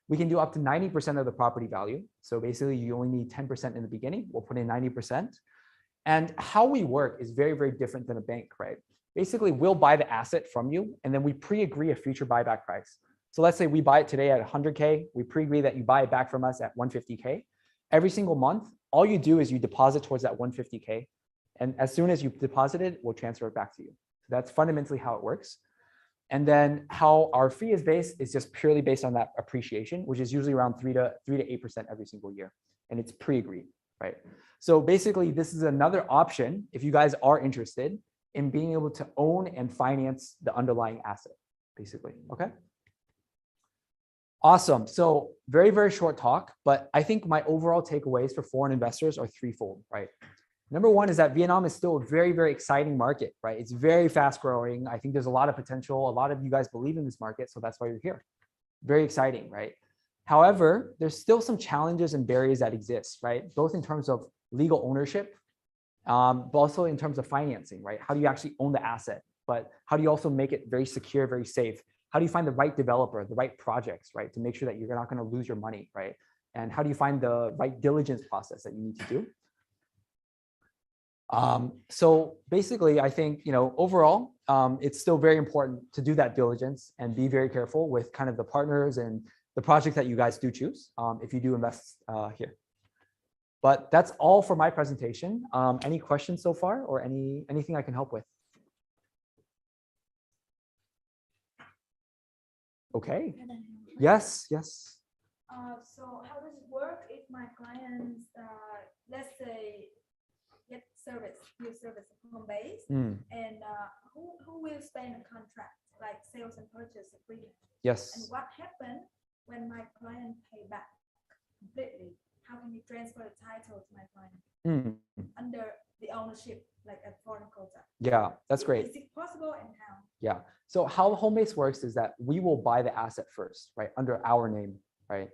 We can do up to 90% of the property value. So basically you only need 10% in the beginning, we'll put in 90%. And how we work is very, very different than a bank, right? Basically we'll buy the asset from you and then we pre-agree a future buyback price. So let's say we buy it today at 100K, we pre-agree that you buy it back from us at 150K. Every single month, all you do is you deposit towards that 150K. And as soon as you deposit it, we'll transfer it back to you. So that's fundamentally how it works. And then how our fee is based is just purely based on that appreciation, which is usually around 3 to 8% every single year. And it's pre-agreed, right? So basically this is another option if you guys are interested in being able to own and finance the underlying asset, basically, okay? Awesome, so very, very short talk, but I think my overall takeaways for foreign investors are threefold, right? Number one is that Vietnam is still a very, very exciting market, right? It's very fast growing. I think there's a lot of potential. A lot of you guys believe in this market, so that's why you're here. Very exciting, right? However, there's still some challenges and barriers that exist, right? Both in terms of legal ownership, but also in terms of financing, right? How do you actually own the asset? But how do you also make it very secure, very safe? How do you find the right developer, the right projects, right? To make sure that you're not going to lose your money, right? And how do you find the right diligence process that you need to do? So basically, I think, overall, it's still very important to do that diligence and be very careful with kind of the partners and the project that you guys do choose if you do invest here. But that's all for my presentation. Any questions so far or anything I can help with? Okay. Yes, yes. So how does it work if my clients, let's say, get new service from Homebase, and who will sign a contract like sales and purchase agreement? Yes. And what happens when my client pay back completely? How can you transfer the title to my client under the ownership, like a foreign quota? Yeah, that's great. Is it possible and how? Yeah. So how Homebase works is that we will buy the asset first, right, under our name, right?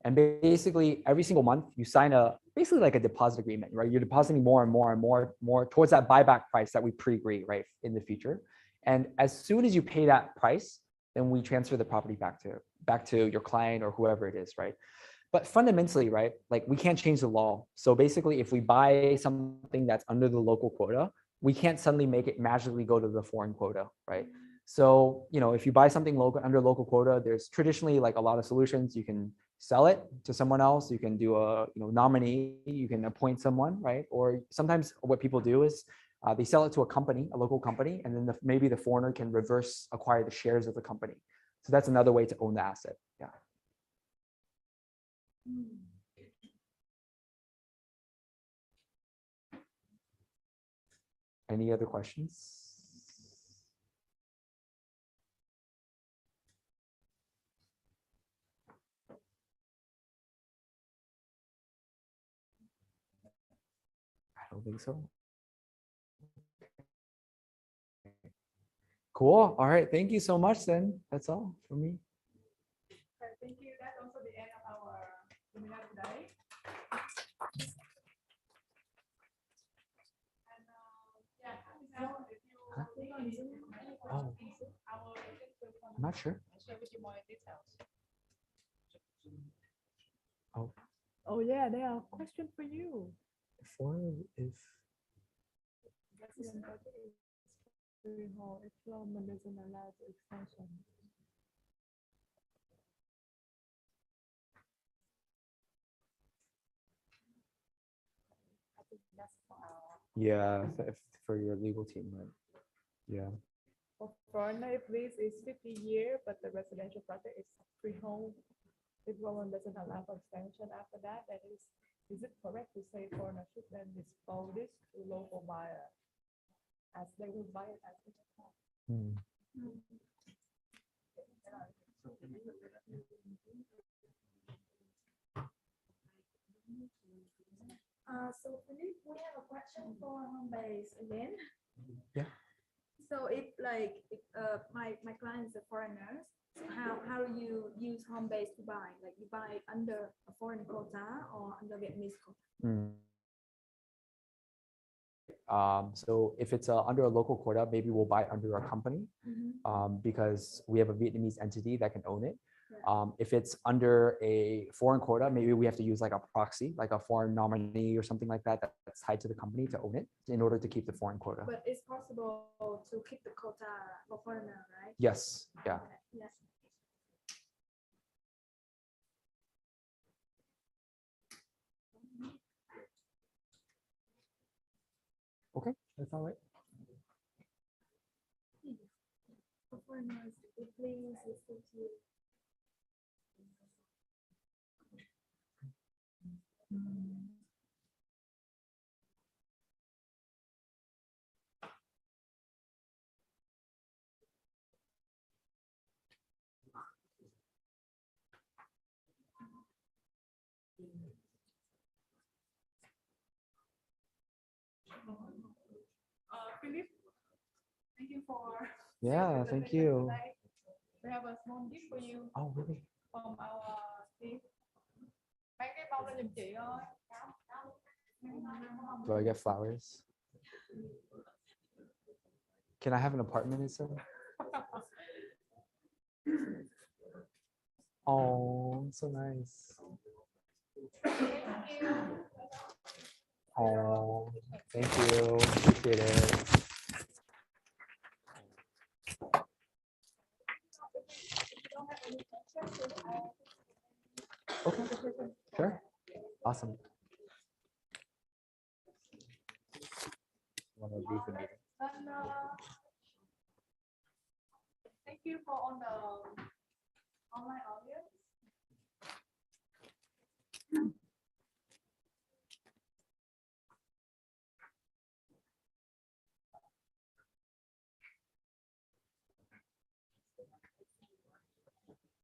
And basically every single month you sign basically like a deposit agreement, right? You're depositing more and more and more towards that buyback price that we pre-agree, right, in the future. And as soon as you pay that price, then we transfer the property back to your client or whoever it is, right? But fundamentally, right, like we can't change the law. So basically, if we buy something that's under the local quota, we can't suddenly make it magically go to the foreign quota, right? So, you know, if you buy something local under local quota, there's traditionally like a lot of solutions. You can sell it to someone else. You can do a, you know, nominee. You can appoint someone, right? Or sometimes what people do is they sell it to a company, a local company, and then maybe the foreigner can reverse acquire the shares of the company. So that's another way to own the asset. Yeah. Any other questions? I don't think so. Cool. All right. Thank you so much then. That's all for me. Thank you. That's also the end of our seminar today. And yeah, if you Oh, I'm not sure. share with you more details. Oh, Oh yeah, there are questions for you. for if Resident project is freehold, if development doesn't allow the extension. I think that's for our yeah, if for your legal team, right? Yeah. for foreigner, if lease is 50 years, but the residential project is freehold, if development doesn't allow for extension after that, that is it correct to say foreigner should then dispose this to local buyer as they will buy it as it comes? Hmm. So Philip, we have a question for home base again. Yeah. So if like if, my clients are foreigners, so how do you use home base to buy? Like you buy under a foreign quota or under Vietnamese quota? So if it's under a local quota, maybe we'll buy under our company because we have a Vietnamese entity that can own it. If it's under a foreign quota, maybe we have to use like a proxy, like a foreign nominee or something like that that's tied to the company to own it in order to keep the foreign quota. But it's possible to keep the quota for foreigner, right? Yes. Yeah. Okay. Yes. Okay, that's all right. For foreigners, please listen to you. Philip, thank you for Yeah, thank you. today. We have a small gift for you Oh, really? from our team. Mấy cái bông lên giùm chị ơi. Do I get flowers? Can I have an apartment instead? Oh, so nice. Oh, thank you. Appreciate it. Okay, sure. Awesome. Want to leave the meeting? And, thank you for all the